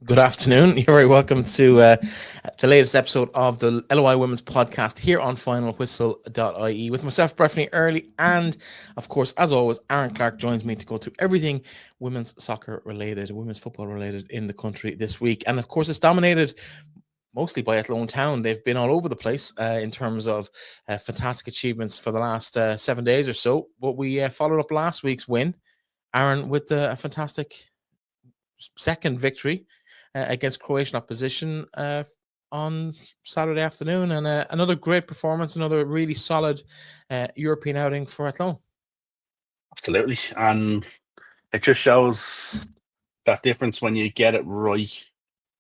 Good afternoon. You're very welcome to the latest episode of the LOI Women's podcast here on finalwhistle.ie with myself, Bethany Early, and of course, as always, Aaron Clark joins me to go through everything women's soccer related, women's football related in the country this week. And of course, it's dominated mostly by Athlone Town. They've been all over the place in terms of fantastic achievements for the last 7 days or so. But we followed up last week's win, Aaron, with a fantastic second victory against Croatian opposition on Saturday afternoon, and another great performance, another really solid European outing for Athlone. Absolutely, and it just shows that difference when you get it right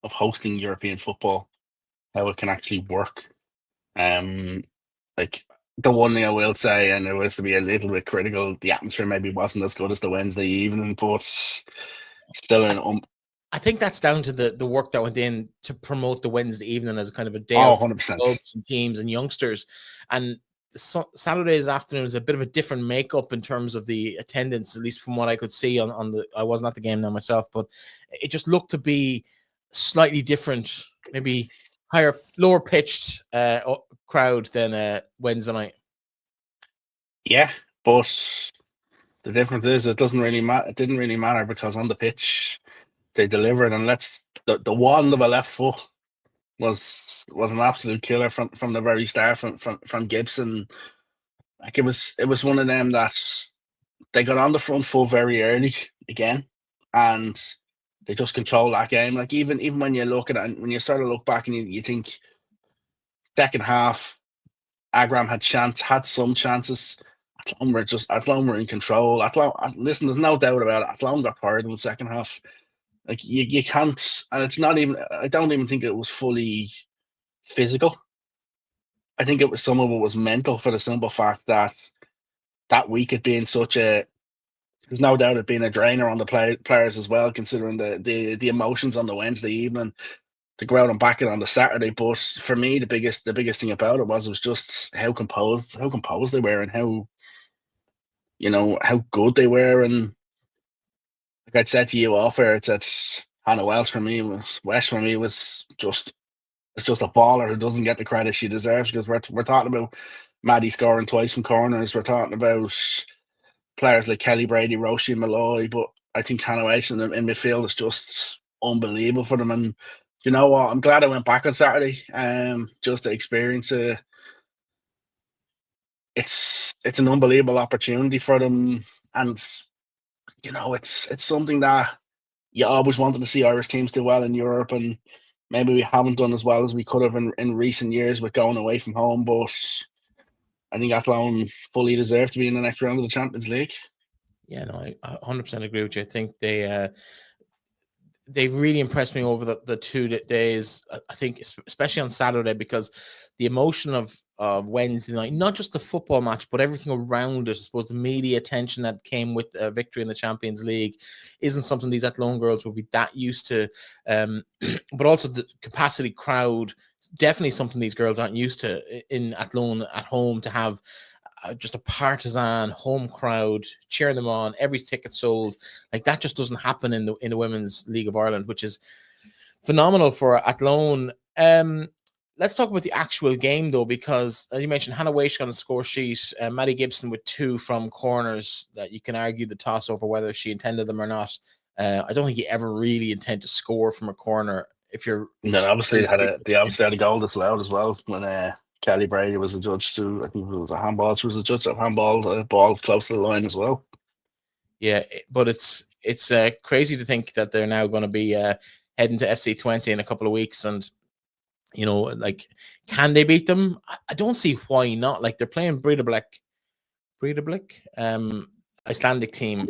of hosting European football, how it can actually work. Like the one thing I will say, and it was to be a little bit critical, the atmosphere maybe wasn't as good as the Wednesday evening, but still I think that's down to the work that went in to promote the Wednesday evening as kind of a day of for 100%. clubs and teams and youngsters. And Saturday's afternoon is a bit of a different makeup in terms of the attendance, at least from what I could see on the. I wasn't at the game now myself, but it just looked to be slightly different, maybe lower pitched crowd than Wednesday night. Yeah, but the difference is it doesn't really matter. It didn't really matter because on the pitch they delivered, and the wand of a left foot was an absolute killer from the very start from Gibson. Like it was one of them that they got on the front foot very early again, and they just controlled that game. Like even when you look at it, and when you sort of look back and you think second half, Agram had some chances. Athlone were in control. Listen, there's no doubt about it. Athlone got fired in the second half. Like you can't, and it's not even. I don't even think it was fully physical. I think some of it was mental, for the simple fact that week had been such a. There's no doubt it being a drainer on the players as well, considering the emotions on the Wednesday evening to go out and back it on the Saturday. But for me, the biggest thing about it was just how composed they were, and how good they were. And like I'd said to you off air, it's that Hannah Welsh for me was just a baller who doesn't get the credit she deserves, because we're talking about Maddie scoring twice from corners. We're talking about players like Kelly Brady, Roshi and Malloy, but I think Hannah Welsh in midfield is just unbelievable for them. And you know what? I'm glad I went back on Saturday just to experience it. It's an unbelievable opportunity for them, and it's something that you always wanted to see Irish teams do well in Europe, and maybe we haven't done as well as we could have in recent years with going away from home. But I think Athlone fully deserve to be in the next round of the Champions League. Yeah, no, I 100% agree with you. I think they've really impressed me over the 2 days. I think especially on Saturday, because the emotion of Wednesday night, not just the football match, but everything around it. I suppose the media attention that came with a victory in the Champions League isn't something these Athlone girls will be that used to. But also the capacity crowd, definitely something these girls aren't used to in Athlone at home, to have just a partisan home crowd cheering them on, every ticket sold. Like that just doesn't happen in the Women's League of Ireland, which is phenomenal for Athlone. Let's talk about the actual game, though, because as you mentioned, Hannah Welsh on the score sheet, Maddie Gibson with 2 from corners that you can argue the toss over whether she intended them or not. I don't think you ever really intend to score from a corner if you're. No, obviously they obviously had a goal disallowed as well when Kelly Brady was a judge too. I think it was a handball. She was a judge of handball, ball close to the line as well. Yeah, but it's crazy to think that they're now going to be heading to FC20 in a couple of weeks, and like, can they beat them? I don't see why not. Like, they're playing Breidablik, Icelandic team,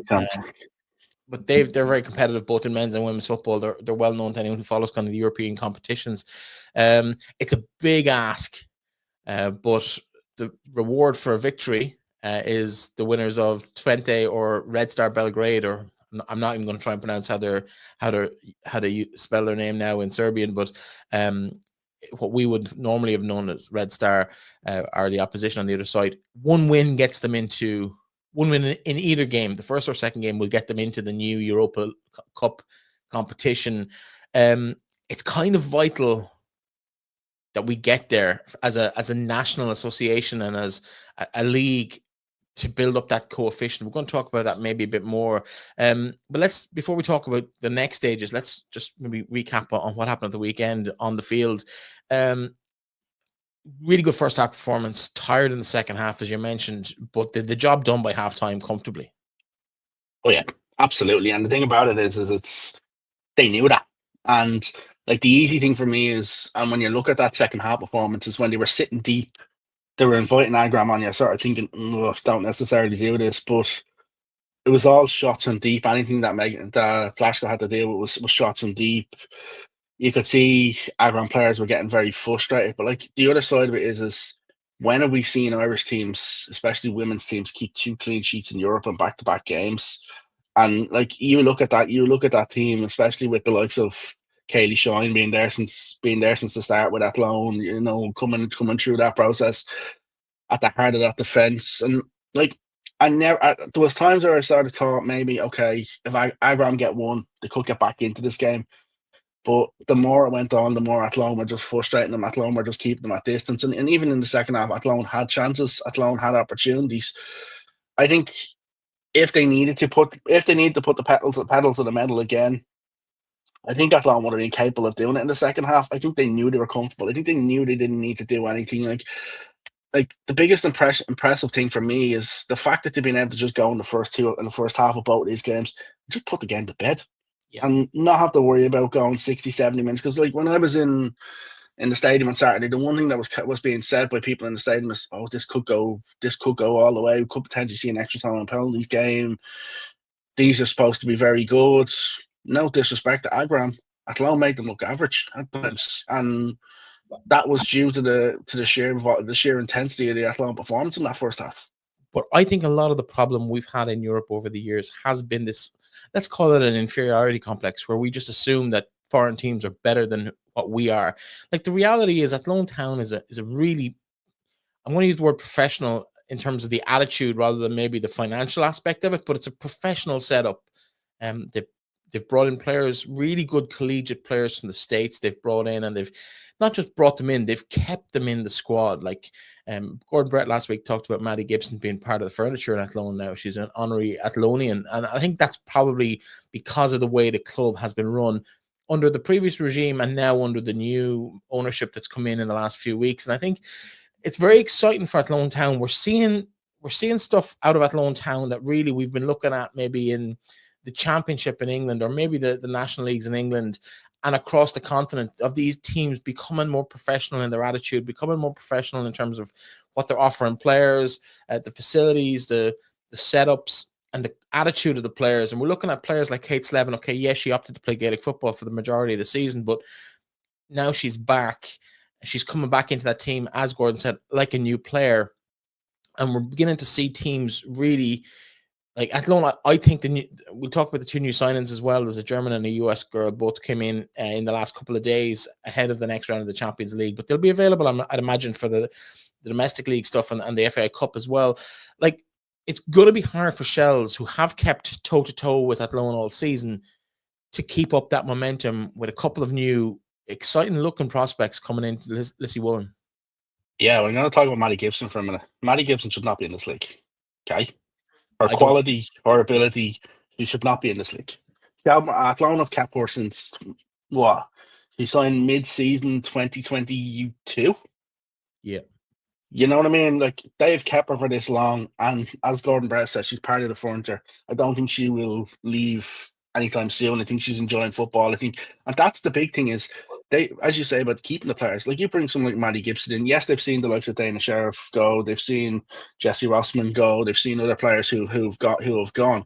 but they're very competitive both in men's and women's football. They're well known to anyone who follows kind of the European competitions. It's a big ask, but the reward for a victory is the winners of Twente or Red Star Belgrade, or I'm not even going to try and pronounce how to spell their name now in Serbian, but what we would normally have known as Red Star are the opposition on the other side. One win in either game, the first or second game, will get them into the new Europa Cup competition. It's kind of vital that we get there as a national association and as a league to build up that coefficient. We're going to talk about that maybe a bit more. But before we talk about the next stages, let's just maybe recap on what happened at the weekend on the field. Really good first half performance, tired in the second half, as you mentioned, but the job done by halftime comfortably. Oh yeah, absolutely. And the thing about it is they knew that. And like the easy thing for me is, and when you look at that second half performance, is when they were sitting deep, they were inviting aggro on you, sort of thinking, don't necessarily do this, but it was all shots from deep. Anything that Flashco had to deal with was shots from deep. You could see aggro players were getting very frustrated. But like the other side of it is when have we seen Irish teams, especially women's teams, keep 2 clean sheets in Europe in back-to-back games? And like you look at that team, especially with the likes of Kaylee Shine being there since the start with Athlone, coming through that process at the heart of that defense. And like there was times where I started thought maybe, okay, if Agram get one, they could get back into this game. But the more it went on, the more Athlone were just frustrating them. Athlone were just keeping them at distance. And even in the second half, Athlone had chances. Athlone had opportunities. I think if they needed to put the pedal to the metal again, I think Athlone would have been capable of doing it in the second half. I think they knew they were comfortable. I think they knew they didn't need to do anything. Like the biggest impressive thing for me is the fact that they've been able to just go in the first half of both these games, just put the game to bed. Yeah. And not have to worry about going 60, 70 minutes. Because like when I was in the stadium on Saturday, the one thing that was being said by people in the stadium is, "Oh, this could go all the way. We could potentially see an extra time and penalties game. These are supposed to be very good." No disrespect to Agram, Athlone made them look average at times, and that was due to the sheer intensity of the Athlone performance in that first half. But I think a lot of the problem we've had in Europe over the years has been this, let's call it an inferiority complex, where we just assume that foreign teams are better than what we are. Like the reality is Athlone Town is a really, I'm going to use the word professional in terms of the attitude rather than maybe the financial aspect of it, but it's a professional setup. They've brought in players, really good collegiate players from the States. They've brought in, and they've not just brought them in, they've kept them in the squad. Like Gordon Brett last week talked about Maddie Gibson being part of the furniture in Athlone now. She's an honorary Athlonian. And I think that's probably because of the way the club has been run under the previous regime and now under the new ownership that's come in the last few weeks. And I think it's very exciting for Athlone Town. We're seeing stuff out of Athlone Town that really we've been looking at maybe in the championship in England or maybe the national leagues in England and across the continent, of these teams becoming more professional in their attitude, becoming more professional in terms of what they're offering players, the facilities, the setups, and the attitude of the players. And we're looking at players like Kate Slevin. Okay, yes, she opted to play Gaelic football for the majority of the season, but now she's back. She's coming back into that team, as Gordon said, like a new player. And we're beginning to see teams really, like Athlone, I think we'll talk about the 2 new signings as well. There's a German and a US girl, both came in the last couple of days ahead of the next round of the Champions League, but they'll be available, I'd imagine, for the domestic league stuff and the FA Cup as well. Like, it's going to be hard for Shells, who have kept toe-to-toe with Athlone all season, to keep up that momentum with a couple of new, exciting-looking prospects coming into LOIWomen. Yeah, we're going to talk about Maddie Gibson for a minute. Maddie Gibson should not be in this league, okay? Her quality, her ability, she should not be in this league. Athlone have kept her since, what? She signed mid-season 2022? Yeah. You know what I mean? Like, they've kept her for this long, and as Gordon Brett said, she's part of the furniture. I don't think she will leave anytime soon. I think she's enjoying football. And that's the big thing is, they, as you say about keeping the players, like you bring someone like Maddie Gibson in. Yes, they've seen the likes of Dana Sheriff go. They've seen Jessie Rossman go. They've seen other players who have gone.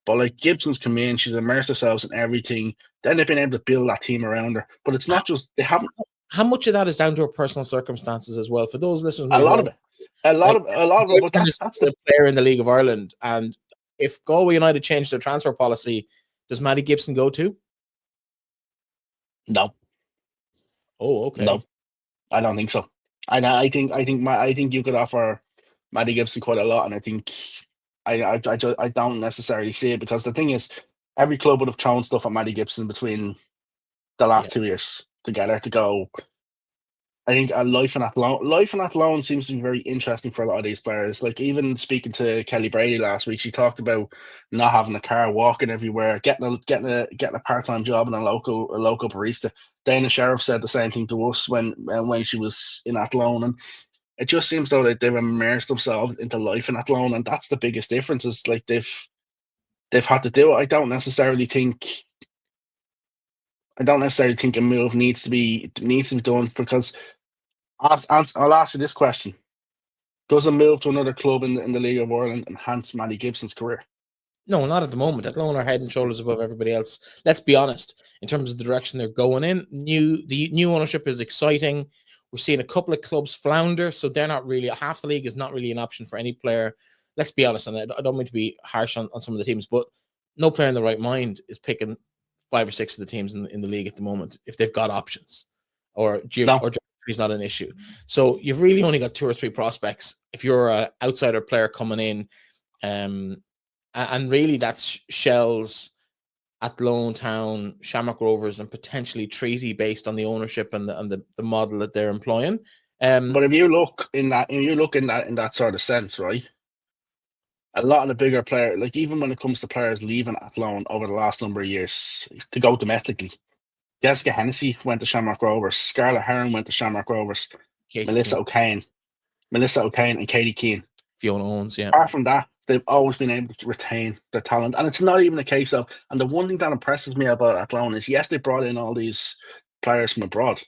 But like Gibson's come in, she's immersed herself in everything. Then they've been able to build that team around her. But it's not just they haven't. How much of that is down to her personal circumstances as well? For those listeners, a lot of it. But that's the player in the League of Ireland. And if Galway United changed their transfer policy, does Maddie Gibson go too? No. Oh, okay. No, I don't think so. I think you could offer Maddie Gibson quite a lot, and I think I don't necessarily see it, because the thing is, every club would have thrown stuff at Maddie Gibson between the last 2 years together to go. I think life in Athlone seems to be very interesting for a lot of these players. Like, even speaking to Kelly Brady last week, she talked about not having a car, walking everywhere, getting a part-time job in a local barista. Dana Sheriff said the same thing to us when she was in Athlone, and it just seems though that they've immersed themselves into life in Athlone, and that's the biggest difference. Is like they've had to do it. I don't necessarily think a move needs to be done, because I'll ask you this question: does a move to another club in the League of Ireland enhance Matty Gibson's career? No, not at the moment. Athlone are head and shoulders above everybody else. Let's be honest, in terms of the direction they're going in. The new ownership is exciting. We're seeing a couple of clubs flounder, so they're not really, half the league is not really an option for any player. Let's be honest, and I don't mean to be harsh on some of the teams, but no player in the right mind is picking 5 or 6 of the teams in the league at the moment if they've got options, or geography is not an issue. So you've really only got 2 or 3 prospects if you're an outsider player coming in, and really that's Shells, Athlone Town, Shamrock Rovers, and potentially Treaty, based on the ownership and the model that they're employing. But if you look in that sort of sense, right? A lot of the bigger players, like even when it comes to players leaving Athlone over the last number of years to go domestically, Jessica Hennessy went to Shamrock Rovers, Scarlett Heron went to Shamrock Rovers, Melissa O'Kane, and Katie Keane. Fiona Owens, yeah. Apart from that, they've always been able to retain their talent. And it's not even a case of, and the one thing that impresses me about Athlone is, yes, they brought in all these players from abroad,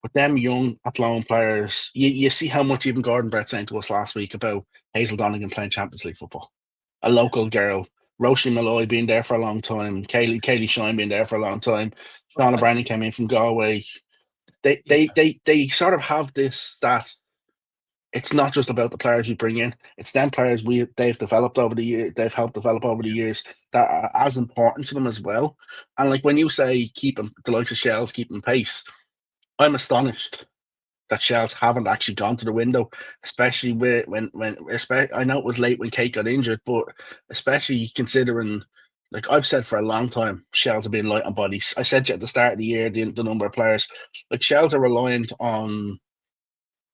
but them young Athlone players, you see how much even Gordon Brett saying to us last week about Hazel Donegan playing Champions League football. A local girl. Roisin Malloy being there for a long time. Kaylee Shine being there for a long time. Shauna Brennan came in from Galway. They sort of have this, that it's not just about the players you bring in. It's them players they've developed over the year. They've helped develop over the years that are as important to them as well. And like when you say keeping the likes of Shells keeping pace, I'm astonished that Shells haven't actually gone to the window, especially when I know it was late when Kate got injured, but especially considering, like I've said for a long time, Shells have been light on bodies. I said at the start of the year, the number of players, like Shells are reliant on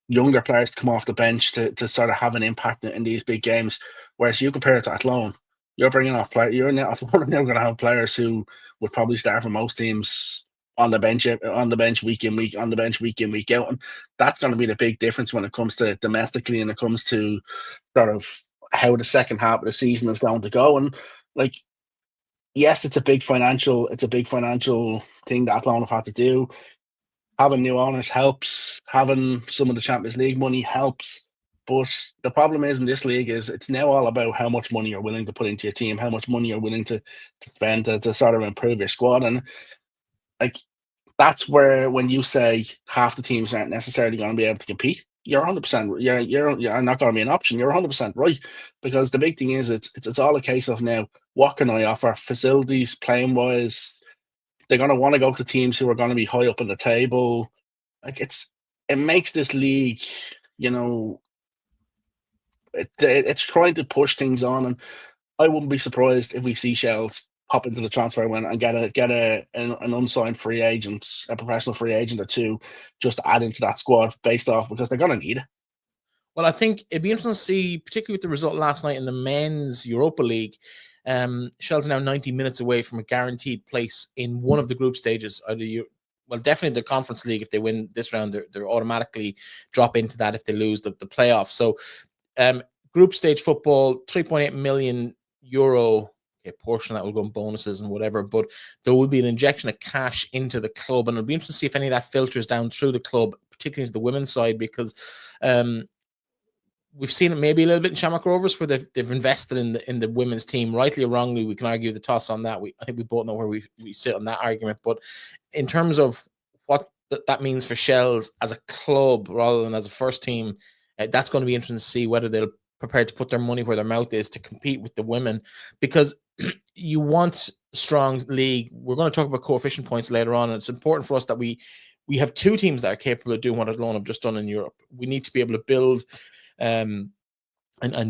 younger players to come off the bench to sort of have an impact in these big games. Whereas you compare it to Athlone, you're bringing off players. You're now going to have players who would probably start for most teams on the bench week in, week out, and that's going to be the big difference when it comes to domestically, and it comes to sort of how the second half of the season is going to go. And like, yes, it's a big financial thing that Athlone have had to do. Having new owners helps. Having some of the Champions League money helps. But the problem is in this league is it's now all about how much money you're willing to put into your team, how much money you're willing to spend to sort of improve your squad. And like, that's where, when you say half the teams aren't necessarily going to be able to compete, you're 100%. You're not going to be an option. You're 100% right, because the big thing is it's all a case of now, what can I offer? Facilities, playing wise, they're going to want to go to teams who are going to be high up on the table. Like, it makes this league, it's trying to push things on, and I wouldn't be surprised if we see Shells hop into the transfer window and get an unsigned free agent, a professional free agent or two, just to add into that squad based off, because they're going to need it. Well, I think it'd be interesting to see, particularly with the result last night in the men's Europa League. Shells are now 90 minutes away from a guaranteed place in one of the group stages. Well, definitely the Conference League. If they win this round, they're automatically drop into that if they lose the playoff. So group stage football, 3.8 million euro. A portion that will go in bonuses and whatever, but there will be an injection of cash into the club, and it'll be interesting to see if any of that filters down through the club, particularly to the women's side, because we've seen it maybe a little bit in Shamrock Rovers, where they've invested in the women's team, rightly or wrongly. We can argue the toss on that. I think we both know where we sit on that argument, but in terms of what that means for Shells as a club rather than as a first team, that's going to be interesting to see whether they'll prepared to put their money where their mouth is to compete with the women, because you want strong league. We're going to talk about coefficient points later on, and it's important for us that we have 2 teams that are capable of doing what Athlone have just done in Europe. We need to be able to build and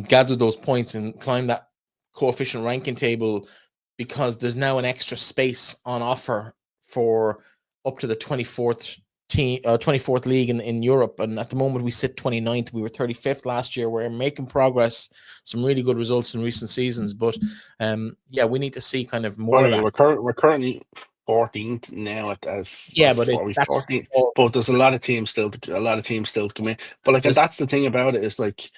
gather those points and climb that coefficient ranking table, because there's now an extra space on offer for up to the 24th team, 24th league in Europe, and at the moment we sit 29th. We were 35th last year. We're making progress, some really good results in recent seasons, but yeah, we need to see kind of more of that. We're currently 14th now at but that's 14th, but there's a lot of teams still to come in. But like, and that's the thing about it, is like,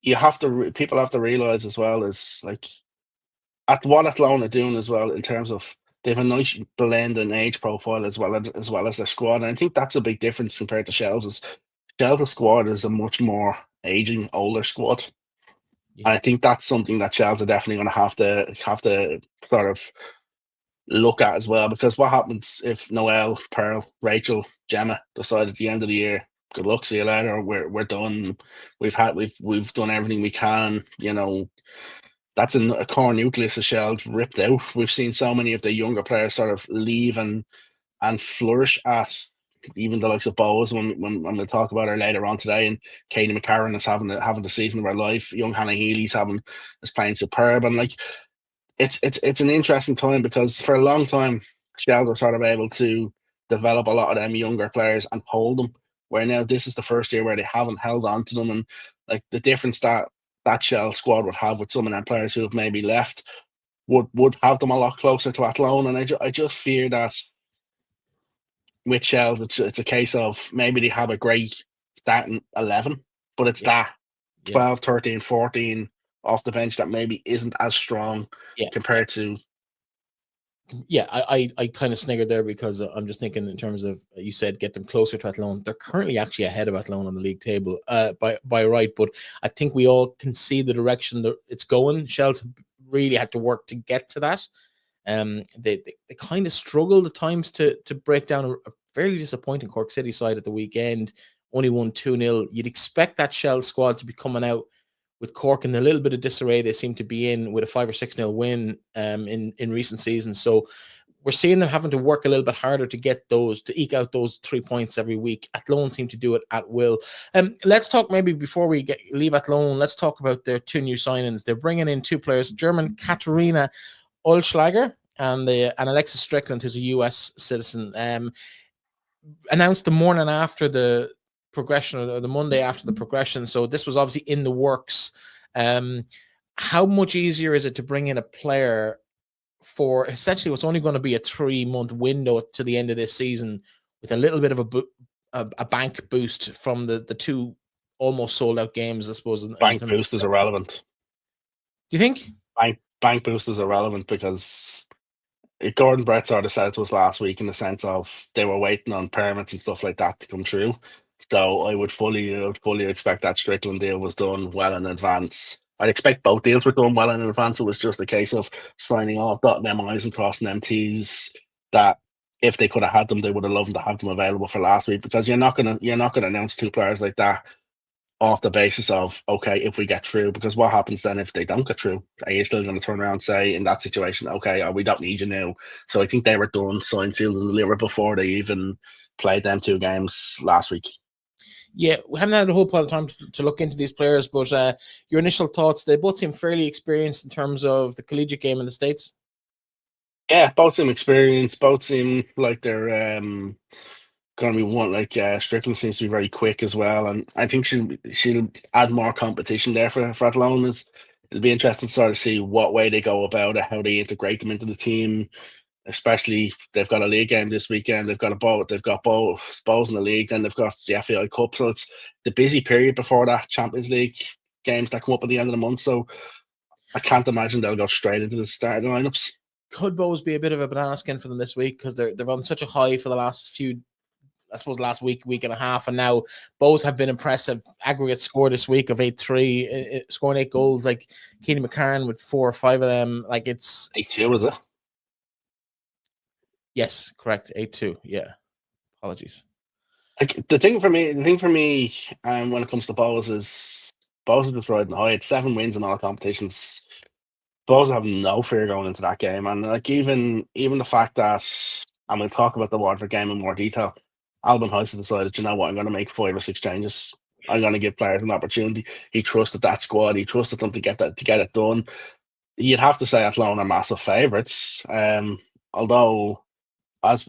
you have to people have to realize as well, is like, at what Athlone are doing as well, in terms of they have a nice blend and age profile as well as their squad. And I think that's a big difference compared to Shell's. Shell's squad is a much more aging, older squad. Yeah. And I think that's something that Shell's are definitely going to have to sort of look at as well, because what happens if Noelle, Pearl, Rachel, Gemma decide at the end of the year, good luck, see you later, we're done, we've done everything we can, you know, that's a core nucleus of Shell's ripped out. We've seen so many of the younger players sort of leave and flourish at even the likes of Bowes, when we'll talk about her later on today, and Katie McCarn is having the season of her life. Young Hannah Healy's playing superb, and like, it's an interesting time, because for a long time Shell were sort of able to develop a lot of them younger players and hold them, where now this is the first year where they haven't held on to them. And like, the difference that Shell squad would have with some of them players who have maybe left would have them a lot closer to Athlone. And I just fear that with Shell, it's a case of maybe they have a great starting 11, but it's that 12, 13, 14 off the bench that maybe isn't as strong compared to. Yeah, I kind of sniggered there, because I'm just thinking in terms of, you said get them closer to Athlone. They're currently actually ahead of Athlone on the league table by right, but I think we all can see the direction that it's going. Shell's really had to work to get to that. They kind of struggled at times to break down a fairly disappointing Cork City side at the weekend. Only won 2-0. You'd expect that Shell squad to be coming out with Cork in a little bit of disarray they seem to be in, with a 5 or 6-0 win in recent seasons. So we're seeing them having to work a little bit harder to eke out those 3 points every week. Athlone seem to do it at will. Let's talk, maybe before we leave Athlone, let's talk about their 2 new signings. They're bringing in 2 players, German Katherina Oelschlaeger and Alexis Strickland, who's a US citizen. Announced the morning after the progression, or the Monday after the progression, so this was obviously in the works. How much easier is it to bring in a player for essentially what's only going to be a 3-month window to the end of this season, with a little bit of a bank boost from the 2 almost sold out games, I suppose? Bank boost is irrelevant. Do you think bank boost is irrelevant, because Gordon Brett sort of said to us last week, in the sense of they were waiting on permits and stuff like that to come through. So I would fully expect that Strickland deal was done well in advance. I'd expect both deals were done well in advance. It was just a case of signing off, dotting them I's and crossing them T's, that if they could have had them, they would have loved to have them available for last week, because you're not gonna announce 2 players like that off the basis of, okay, if we get through, because what happens then if they don't get through? Are you still going to turn around and say, in that situation, okay, we don't need you now? So I think they were done, signed, sealed, and delivered before they even played them 2 games last week. Yeah, we haven't had a whole lot of time to look into these players, but your initial thoughts? They both seem fairly experienced in terms of the collegiate game in the States. Yeah, both seem experienced. Both seem like they're going to be one. Like Strickland seems to be very quick as well, and I think she'll add more competition there for Athlone. It'll be interesting to sort of see what way they go about it, how they integrate them into the team. Especially, they've got a league game this weekend. They've got Bowes in the league, then they've got the FAI Cup. So it's the busy period before that Champions League games that come up at the end of the month. So I can't imagine they'll go straight into the starting lineups. Could Bowes be a bit of a banana skin for them this week, because they've on such a high for the last last week and a half, and now Bowes have been impressive. Aggregate score this week of 8-3, scoring 8 goals. Like Katie McCarn with 4 or 5 of them. Like it's 8-2, is it? Yes, correct. 8-2. Yeah. Apologies. Like the thing for me, when it comes to Bowes is just riding high. It's 7 wins in all competitions. Bowes have no fear going into that game, and like even the fact that, and we'll talk about the Waterford game in more detail, Alban Heiss decided, you know what, I'm going to make 5 or 6 changes. I'm going to give players an opportunity. He trusted that squad. He trusted them to get it done. You'd have to say Athlone are massive favourites, although as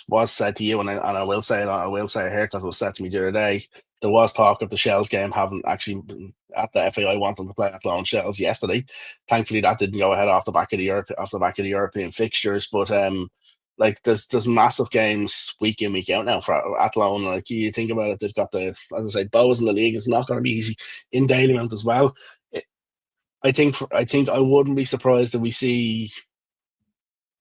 was said to you, and I will say it here because it was said to me the other day. There was talk of the Shells game having actually been at the FAI wanting to play Athlone Shells yesterday. Thankfully, that didn't go ahead off the back of the European fixtures. But like there's massive games week in week out now for Athlone. Like you think about it, they've got the, as I say, Bows in the league. It's not going to be easy in Dalymount as well. I think I wouldn't be surprised if we see,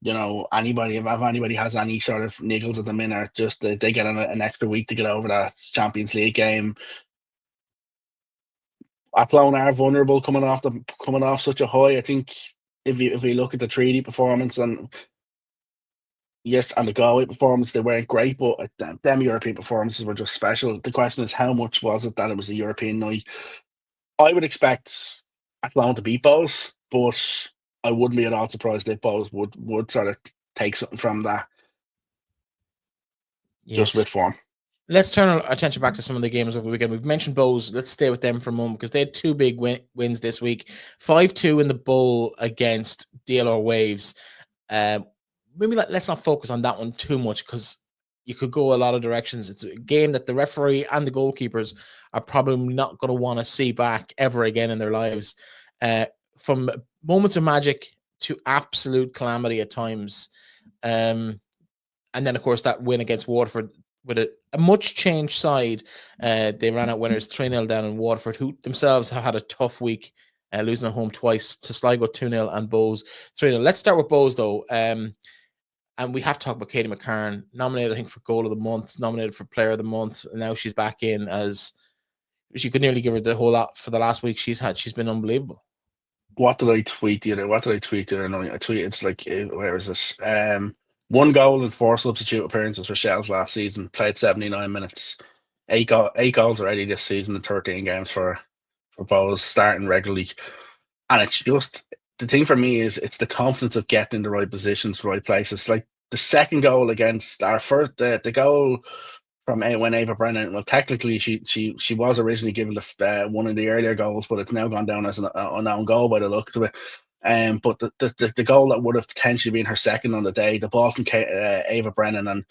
if anybody has any sort of niggles at the minute, just they get an extra week to get over that Champions League game. Athlone are vulnerable coming off such a high. I think if we look at the treaty performance and the Galway performance, they weren't great, but them European performances were just special. The question is, how much was it that it was a European night? I would expect Athlone to beat Bows, but I wouldn't be at all surprised if Bows would sort of take something from that, just with form. Let's turn our attention back to some of the games over the weekend. We've mentioned Bows. Let's stay with them for a moment because they had two big wins this week. 5-2 in the bowl against DLR Waves. Maybe let's not focus on that one too much because you could go a lot of directions. It's a game that the referee and the goalkeepers are probably not going to want to see back ever again in their lives. From moments of magic to absolute calamity at times. And then, of course, that win against Waterford with a much changed side. They ran out winners 3-0 down in Waterford, who themselves have had a tough week, losing at home twice to Sligo 2-0 and Bows 3-0. Let's start with Bows, though. And we have to talk about Katie McCarn, nominated, I think, for Goal of the Month, nominated for Player of the Month, and now she's back in as you could nearly give her the whole lot for the last week she's had. She's been unbelievable. What did I tweet the other night? I tweeted, it's like, where is this? 1 goal and 4 substitute appearances for Shells last season, played 79 minutes, 8 goals already this season in 13 games for Bows, starting regularly. And it's just, the thing for me is it's the confidence of getting in the right positions, right places. Like the second goal against our first, the goal from when Ava Brennan, well, technically she was originally given the one of the earlier goals, but it's now gone down as an unknown goal by the look of it. But the goal that would have potentially been her second on the day, the ball from Ava Brennan, and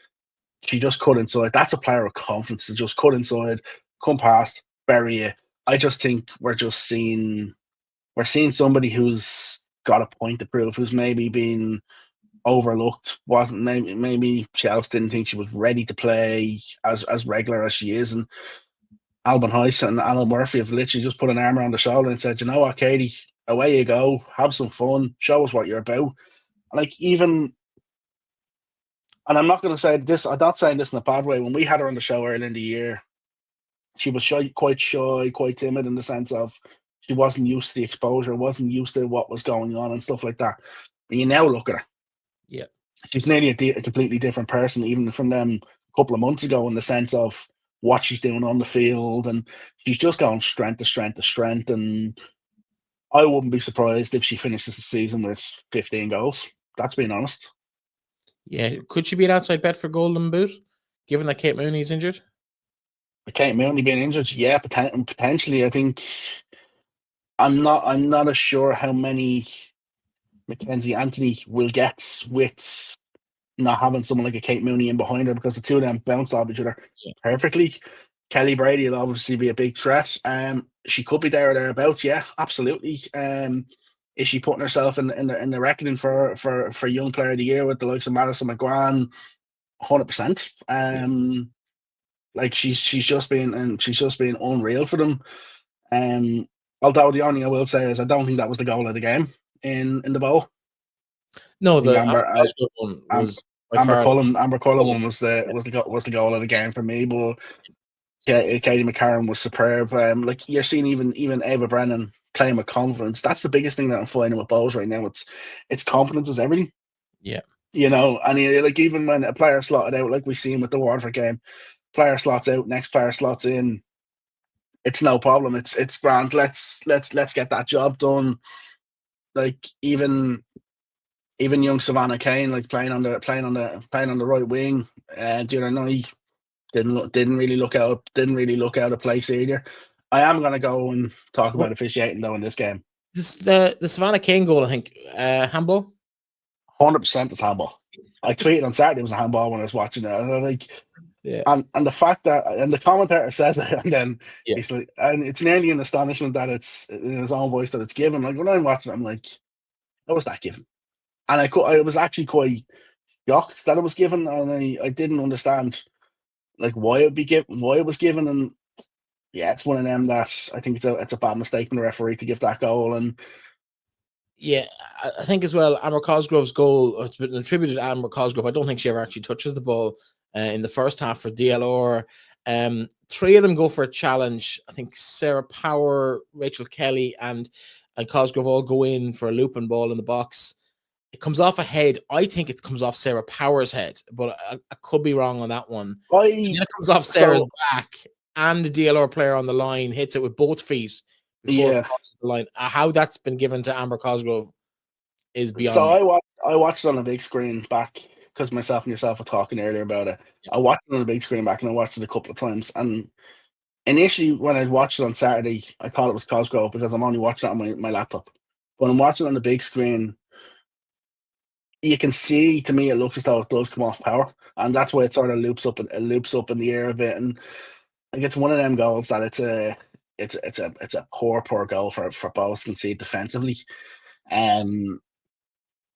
she just cut inside. That's a player of confidence to just cut inside, come past, bury it. I just think we're seeing somebody who's got a point to prove, who's maybe been overlooked, wasn't maybe Shells didn't think she was ready to play as regular as she is, and Alban Heiss and Alan Murphy have literally just put an arm around the shoulder and said, you know what, Katie, away you go, have some fun, show us what you're about. Like, even, and I'm not going to say this, I'm not saying this in a bad way, when we had her on the show earlier in the year, she was quite shy, quite timid in the sense of she wasn't used to the exposure, wasn't used to what was going on and stuff like that. But you now look at her. Yeah. She's nearly a completely different person, even from them a couple of months ago, in the sense of what she's doing on the field, and she's just going strength to strength to strength. And I wouldn't be surprised if she finishes the season with 15 goals. That's being honest. Yeah, could she be an outside bet for Golden Boot, given that Kate Mooney's injured? Kate Mooney being injured, yeah, potentially. I think I'm not as sure how many Mackenzie Anthony will get with not having someone like a Kate Mooney in behind her, because the two of them bounced off each other perfectly. Kelly Brady will obviously be a big threat. She could be there or thereabouts. Yeah, absolutely. Is she putting herself in the reckoning for Young Player of the Year with the likes of Madison McCarn? 100%. Like she's just been unreal for them. Although the only thing I will say is I don't think that was the goal of the game in the bowl. No, the Amber Cullen one was the goal of the game for me. But Katie McCarn was superb. Like you're seeing even Ava Brennan playing with confidence. That's the biggest thing that I'm finding with Bows right now. It's confidence is everything. Yeah. And like even when a player slotted out, like we seen with the Waterford game, player slots out, next player slots in. It's no problem. It's grand. Let's get that job done. Like even young Savannah Kane, like playing on the right wing, the other night didn't really look out of place either. I am going to go and talk about officiating though in this game. The Savannah Kane goal, I think, handball. 100% is handball. I tweeted on Saturday it was a handball when I was watching it. And I was like, Yeah. and the fact that, and the commentator says it, and then Yeah. he's like, and it's nearly an astonishment that it's in his own voice that it's given. Like when I'm watching it, I'm like, how was that given? And I was actually quite shocked that it was given, and I didn't understand like why it was given, and yeah, it's one of them that I think it's a bad mistake from the referee to give that goal. And yeah, I think as well, Amber Cosgrove's goal, it's been attributed to Amber Cosgrove. I don't think she ever actually touches the ball in the first half for DLR. Three of them go for a challenge. I think Sarah Power, Rachel Kelly, and Cosgrove all go in for a looping ball in the box. It comes off a head. I think it comes off Sarah Power's head, but I could be wrong on that one. And then it comes off Sarah's back, and the DLR player on the line hits it with both feet before it crosses the line. How that's been given to Amber Cosgrove is beyond. So I watched it on the big screen back because myself and yourself were talking earlier about it. Yeah. I watched it on the big screen back, and I watched it a couple of times. And initially, when I watched it on Saturday, I thought it was Cosgrove because I'm only watching it on my laptop. When I'm watching it on the big screen, you can see, to me, it looks as though it does come off Power, and that's why it sort of loops up in the air a bit. And like it's one of them goals that it's a poor goal for both to concede defensively.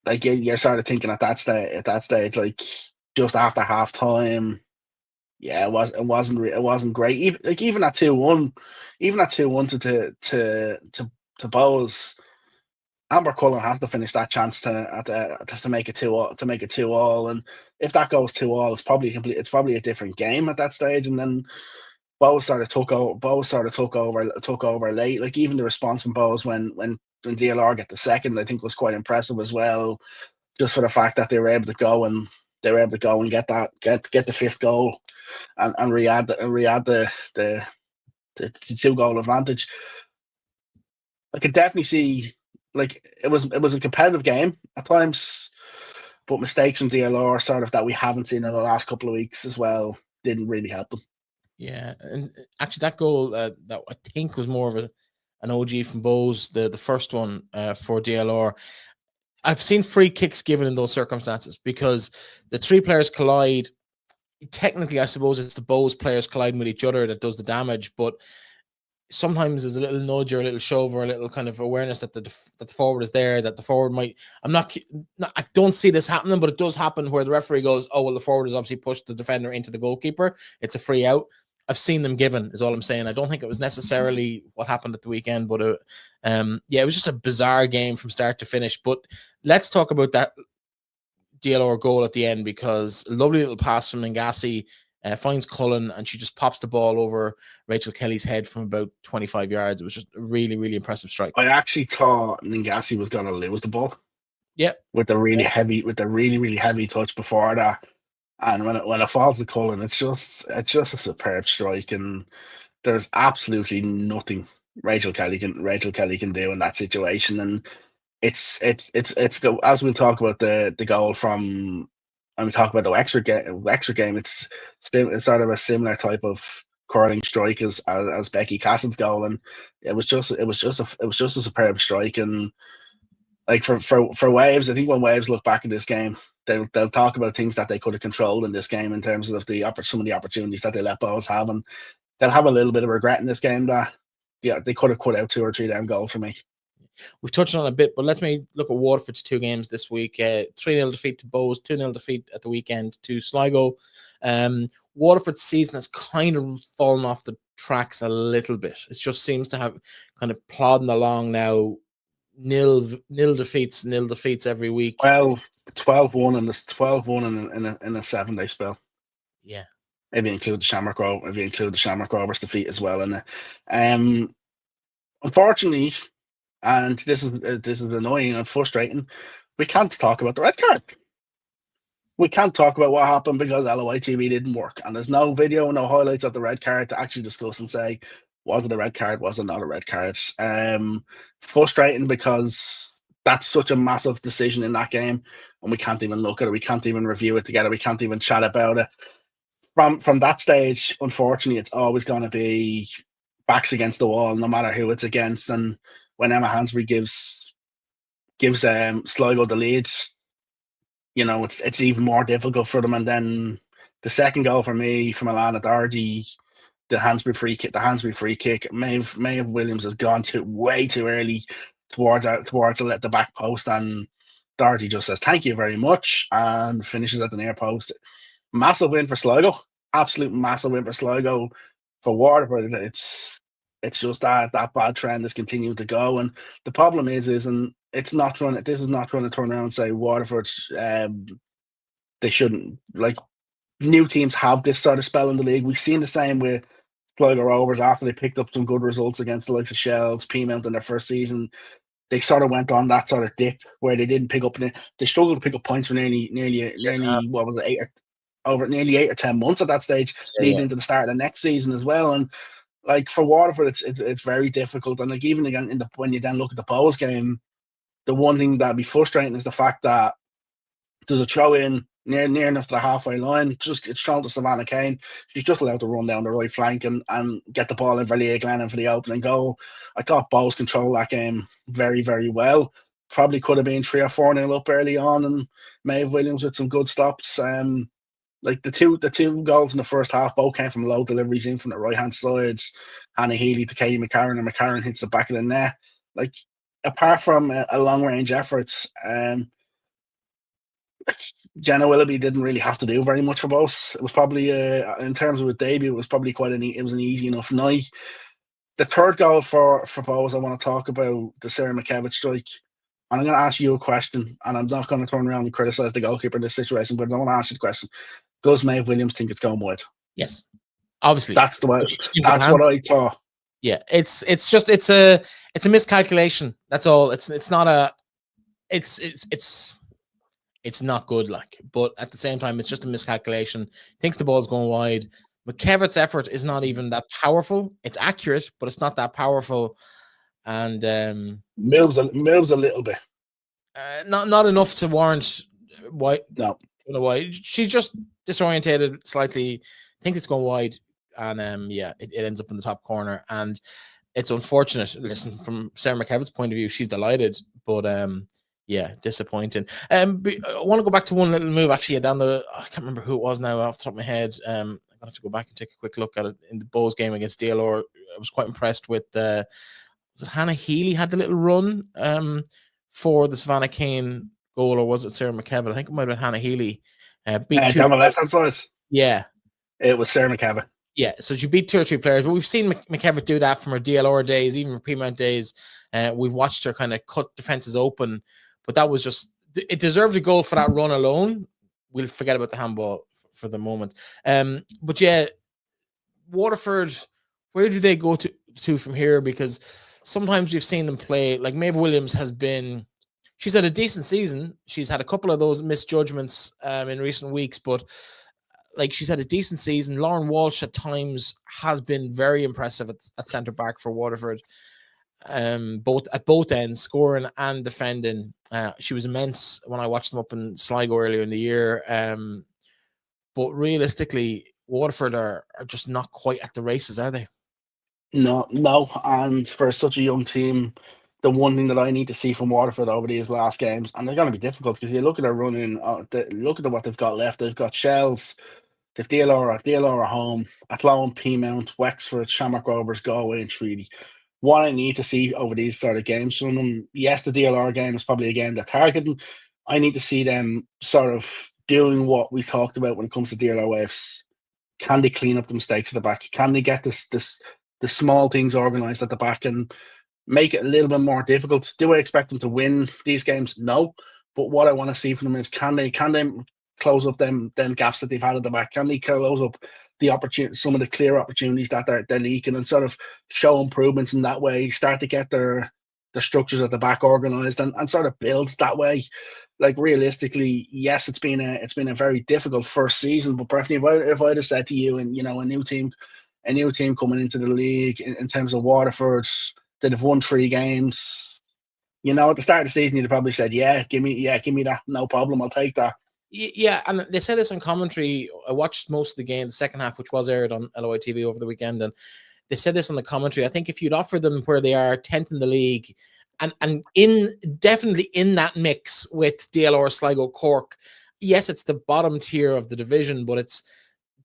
Like you're sort of thinking at that stage, like just after half time, yeah, it wasn't great. Even at 2-1, to Bowes, Amber Cullen had to finish that chance to make it 2-2, and if that goes 2-2, it's probably a different game at that stage. And then Bowes sort of took over late. Like even the response from Bowes when DLR get the second, I think was quite impressive as well, just for the fact that they were able to go and get the fifth goal and re-add the 2-goal advantage. I could definitely see, like it was a competitive game at times, but mistakes from DLR sort of that we haven't seen in the last couple of weeks as well didn't really help them. Yeah, and actually that goal that I think was more of an OG from Bowes, the first one for DLR. I've seen free kicks given in those circumstances because the three players collide. Technically, I suppose it's the Bowes players colliding with each other that does the damage, but sometimes there's a little nudge or a little shove or a little kind of awareness that the forward is there, that the forward might. I don't see this happening, but it does happen where the referee goes, oh, well, the forward has obviously pushed the defender into the goalkeeper. It's a free out. I've seen them given, is all I'm saying. I don't think it was necessarily what happened at the weekend, but yeah, it was just a bizarre game from start to finish. But let's talk about that DLR goal at the end, because a lovely little pass from Ngasi finds Cullen, and she just pops the ball over Rachel Kelly's head from about 25 yards. It was just a really, really impressive strike. I actually thought Ngasi was going to lose the ball. Yeah, with the really heavy touch before that. And when it falls to Cullen, it's just a superb strike, and there's absolutely nothing Rachel Kelly can do in that situation. And it's as we'll talk about the goal from when we talk about the Wexford game. It's sort of a similar type of curling strike as Becky Cassin's goal, and it was just a superb strike. And like for Waves, I think when Waves look back at this game, they'll talk about things that they could have controlled in this game in terms of some of the opportunities that they let Bowes have, and they'll have a little bit of regret in this game that they could have cut out 2 or 3 down goals for me. We've touched on it a bit, but let's look at Waterford's 2 games this week. 3-0 defeat to Bowes, 2-0 defeat at the weekend to Sligo. Waterford's season has kind of fallen off the tracks a little bit. It just seems to have kind of plodding along now. Nil defeats every week. 12-1 and 12-1 in a 7-day spell. Yeah, maybe include the Shamrock Rovers defeat as well. And unfortunately, and this is annoying and frustrating, we can't talk about the red card. We can't talk about what happened because LOI TV didn't work, and there's no video, no highlights of the red card to actually discuss and say, was it a red card? Was it not a red card? Frustrating because that's such a massive decision in that game, and we can't even look at it. We can't even review it together. We can't even chat about it. From that stage, unfortunately, it's always going to be backs against the wall, no matter who it's against. And when Emma Hansbury gives Sligo the lead, it's even more difficult for them. And then the second goal for me from Alana Doherty, the Hansbury free kick. Maeve Williams has gone way too early towards the back post, and Doherty just says thank you very much and finishes at the near post. Massive win for Sligo. Absolute massive win for Sligo. For Waterford, it's just that bad trend is continuing to go, and the problem is and it's not trying. This is not trying to turn around and say Waterford, they shouldn't. Like, new teams have this sort of spell in the league. We've seen the same with Sligo Rovers after they picked up some good results against the likes of Shells, Peamount in their first season. They sort of went on that sort of dip where they didn't pick up. They struggled to pick up points for nearly what was it, nearly 8 or 10 months at that stage, leading into the start of the next season as well. And like for Waterford, it's very difficult. And like even again when you then look at the Bohs game, the one thing that'd be frustrating is the fact that there's a throw in near enough to the halfway line. It's thrown to Savannah Kane. She's just allowed to run down the right flank and get the ball in for Leah Glennon for the opening goal. I thought Bohs controlled that game very, very well. Probably could have been 3 or 4-0 up early on, and Maeve Williams with some good stops. Like the two goals in the first half both came from low deliveries in from the right hand sides. Hannah Healy to Katie McCarn, and McCarn hits the back of the net. Like, apart from a long range efforts, Jenna Willoughby didn't really have to do very much for both. It was probably in terms of a debut, it was probably an easy enough night. The third goal for Bohs I want to talk about, the Sarah McKevitt strike. And I'm going to ask you a question, and I'm not going to turn around and criticise the goalkeeper in this situation, but I want to ask you the question. Does Maeve Williams think it's going wide? Yes, obviously. That's what I thought. Yeah, it's a miscalculation. That's all. It's not good, like, but at the same time, it's just a miscalculation. Thinks the ball's going wide. McKevitt's effort is not even that powerful. It's accurate, but it's not that powerful. And moves a little bit. Not enough to warrant why. No. I don't know why. She's just disorientated slightly, thinks it's going wide, and it ends up in the top corner. And it's unfortunate. Listen, from Sarah McKevitt's point of view, she's delighted, but disappointing. I want to go back to one little move actually down I can't remember who it was now off the top of my head. I'm gonna have to go back and take a quick look at it in the Bohs game against DLR. I was quite impressed with was it Hannah Healy had the little run for the Savannah Kane goal, or was it Sarah McKevitt? I think it might have been Hannah Healy. Beat down the left hand side. Yeah, it was Sarah McKevitt. Yeah, so she beat 2 or 3 players, but we've seen McKevitt do that from her DLR days, even her Peamount days. We've watched her kind of cut defenses open, but that was just, it deserved a goal for that run alone. We'll forget about the handball for the moment. But yeah, Waterford, where do they go to from here? Because sometimes we've seen them play, like Maeve Williams she's had a decent season. She's had a couple of those misjudgments in recent weeks, but like she's had a decent season. Lauren Walsh at times has been very impressive at centre back for Waterford, both ends, scoring and defending. She was immense when I watched them up in Sligo earlier in the year. But realistically, Waterford are just not quite at the races, are they? No. And for such a young team, the one thing that I need to see from Waterford over these last games, and they're going to be difficult because you look at their running, look at what they've got left. They've got Shells, they've DLR at home, Athlone, Peamount, Wexford, Shamrock Rovers, Galway and Treaty. What I need to see over these sort of games from them, yes, the DLR game is probably a game they're targeting. I need to see them sort of doing what we talked about when it comes to DLR Waves. Can they clean up the mistakes at the back? Can they get the small things organised at the back and make it a little bit more difficult? Do I expect them to win these games? No. But what I want to see from them is can they close up them gaps that they've had at the back? Can they close up the opportunity, some of the clear opportunities that they're leaking, and sort of show improvements in that way? Start to get their structures at the back organised and sort of build that way. Like realistically, yes, it's been a very difficult first season. But personally, if I'd have said to you, and a new team coming into the league in terms of Waterford, that have won 3 games, at the start of the season, you'd have probably said, give me that, no problem, I'll take that. Yeah, and they said this on commentary. I watched most of the game, the second half, which was aired on LOI TV over the weekend, and they said this on the commentary. I think if you'd offer them where they are 10th in the league, and definitely in that mix with DLR, Sligo, Cork, yes, it's the bottom tier of the division, but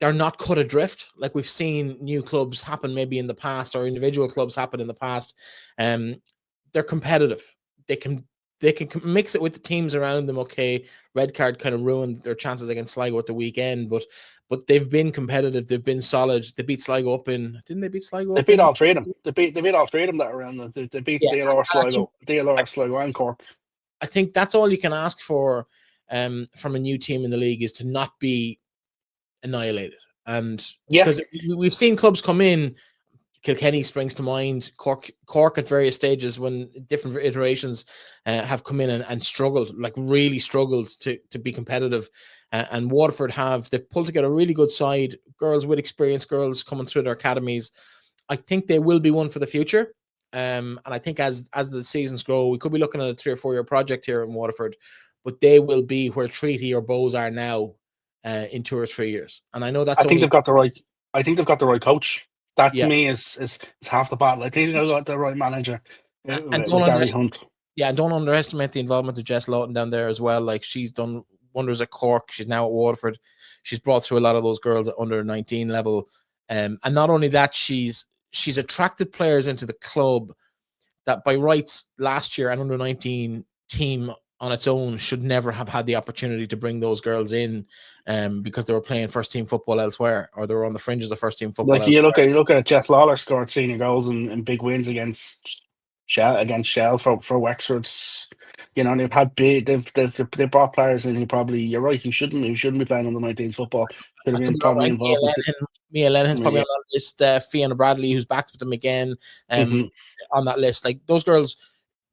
they're not cut adrift. Like we've seen new clubs happen maybe in the past, or individual clubs happen in the past. They're competitive. They can mix it with the teams around them. Okay, red card kind of ruined their chances against Sligo at the weekend, but they've been competitive. They've been solid. They beat Sligo up in. Didn't they beat Sligo? They beat all three of them. They beat all three of them that were around. They beat DLR, Sligo, and Cork. I think that's all you can ask for from a new team in the league, is to not be annihilated. And because we've seen clubs come in, Kilkenny springs to mind, Cork at various stages when different iterations have come in and struggled, like really struggled to be competitive. And Waterford they've pulled together a really good side, girls with experience, girls coming through their academies. I think they will be one for the future. And I think as the seasons grow, we could be looking at a 3 or 4 year project here in Waterford, but they will be where Treaty or Bows are now in 2 or 3 years. And I know that's. I think they've got the right coach. That to me is half the battle. I think they've got the right manager with Gary Hunt. Yeah, and don't underestimate the involvement of Jess Lawton down there as well. Like, she's done wonders at Cork. She's now at Waterford. She's brought through a lot of those girls at under 19 level. And not only that, she's attracted players into the club that by rights last year an under 19 team on its own should never have had the opportunity to bring those girls in, because they were playing first team football elsewhere, or they were on the fringes of first team football. Like you look at Jess Lawler scored senior goals and big wins against Shell for Wexford. You know, they've brought players in who probably, you're right, who shouldn't be playing on the 19s football. Should have been probably involved. Mia Lenihan's probably on that list. Fiona Bradley, who's back with them again, on that list. Like, those girls,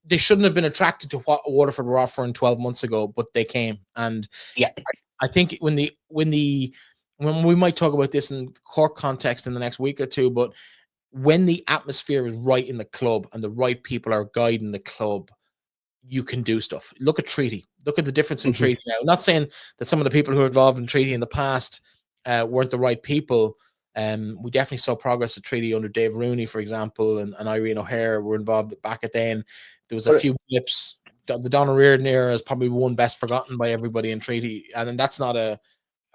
they shouldn't have been attracted to what Waterford were offering 12 months ago, but they came. And I think when we might talk about this in Cork context in the next week or two, but when the atmosphere is right in the club and the right people are guiding the club, you can do stuff. Look at Treaty. Look at the difference in Treaty now. Not saying that some of the people who were involved in Treaty in the past weren't the right people. We definitely saw progress at Treaty under Dave Rooney, for example, and Irene O'Hare were involved back at then. There was a few blips. The Donna Reardon era is probably one best forgotten by everybody in Treaty, and that's not a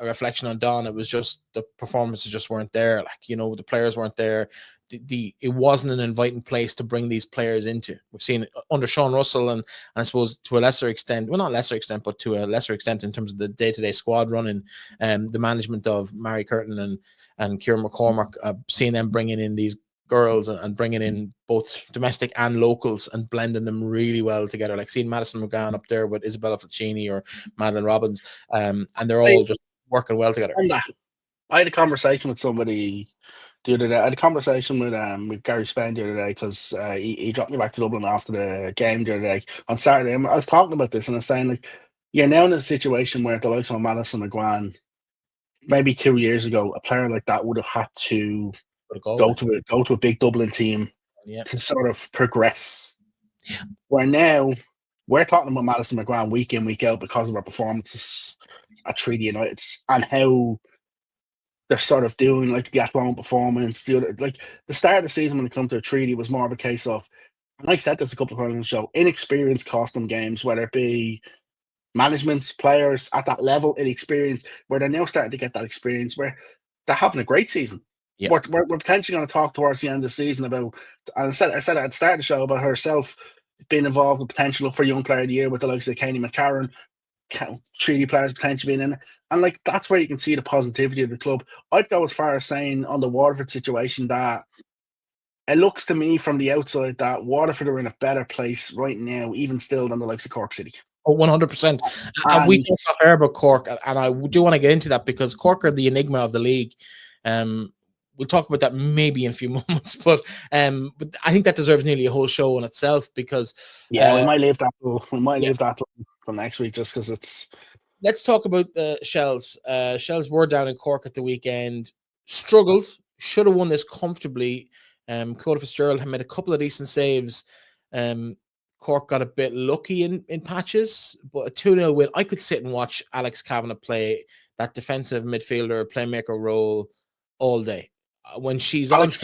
reflection on Don. It was just the performances just weren't there. Like, you know, the players weren't there. It wasn't an inviting place to bring these players into. We've seen it under Sean Russell, and I suppose to a lesser extent, well, not lesser extent, but to a lesser extent in terms of the day-to-day squad running, the management of Mary Curtin and Kieran McCormack, seeing them bringing in these girls and bringing in both domestic and locals and blending them really well together. Like seeing Madison McGann up there with Isabella Ficini or Madeline Robbins, and they're all just working well together. I had a conversation with somebody the other day. I had a conversation with Gary Spen the other day, because he dropped me back to Dublin after the game the other day on Saturday. And I was talking about this, and I was saying, like, you're now in a situation where the likes of Madison McGann, maybe 2 years ago, a player like that would have had to go to a big Dublin team to sort of progress. Yeah. Where now we're talking about Madison McGann week in, week out because of our performances at Treaty United and how they're sort of doing, like, the Athlone performance. The start of the season when it comes to a Treaty was more of a case of, and I said this a couple of times on the show, inexperience cost them games, whether it be management, players at that level, inexperience, where they're now starting to get that experience where they're having a great season. Yeah. We're potentially going to talk towards the end of the season about, and I said at the start of the show about herself being involved with potential for Young Player of the Year with the likes of Katie McCarn, Treaty players potentially being in it. And, like, that's where you can see the positivity of the club. I'd go as far as saying on the Waterford situation that it looks to me from the outside that Waterford are in a better place right now, even still, than the likes of Cork City. Oh, 100%. And we talked off air about Cork, and I do want to get into that because Cork are the enigma of the league. We'll talk about that maybe in a few moments, but I think that deserves nearly a whole show in itself because we might leave that. We might leave that for next week just because it's. Let's talk about the Shells. Shells were down in Cork at the weekend, struggled, should have won this comfortably. Claude Fitzgerald had made a couple of decent saves. Cork got a bit lucky in patches, but a 2-0 win. I could sit and watch Alex Kavanagh play that defensive midfielder, playmaker role all day. When she's Alex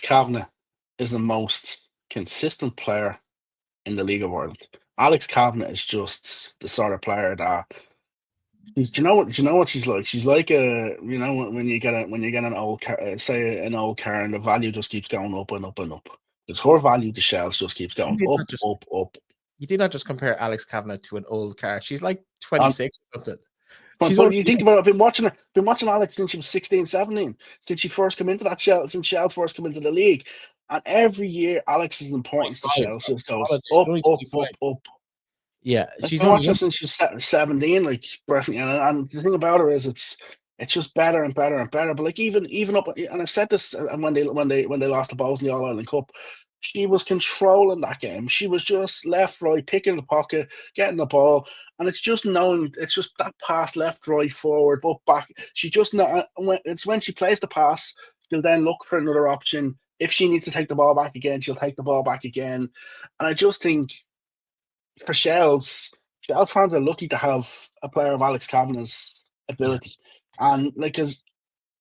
Kavanagh is the most consistent player in the League of Ireland. Alex Kavanagh is just the sort of player that. Do you know what? Do you know what she's like? She's like when you get an old car, say an old car, and the value just keeps going up and up and up. Because her value to shells just keeps going up, up, up. You did not just compare Alex Kavanagh to an old car. She's like 26 or something. But you think about it, I've been watching Alex since she was 16, 17, since she first came into that Shell, since Shell's first come into the league. And every year Alex's importance to Shell's just goes up, up, up, up. Yeah, she's been watching since she's 17, like, and the thing about her is it's just better and better and better. But like even up, and I said this when they lost the balls in the All Ireland Cup, she was controlling that game. She was just left, right, picking the pocket, getting the ball, and it's just that pass left, right, forward, but back. She just it's when she plays the pass, she'll then look for another option. If she needs to take the ball back again, she'll take the ball back again. And I just think for Shell's fans are lucky to have a player of Alex Kavanagh's ability, and like, cause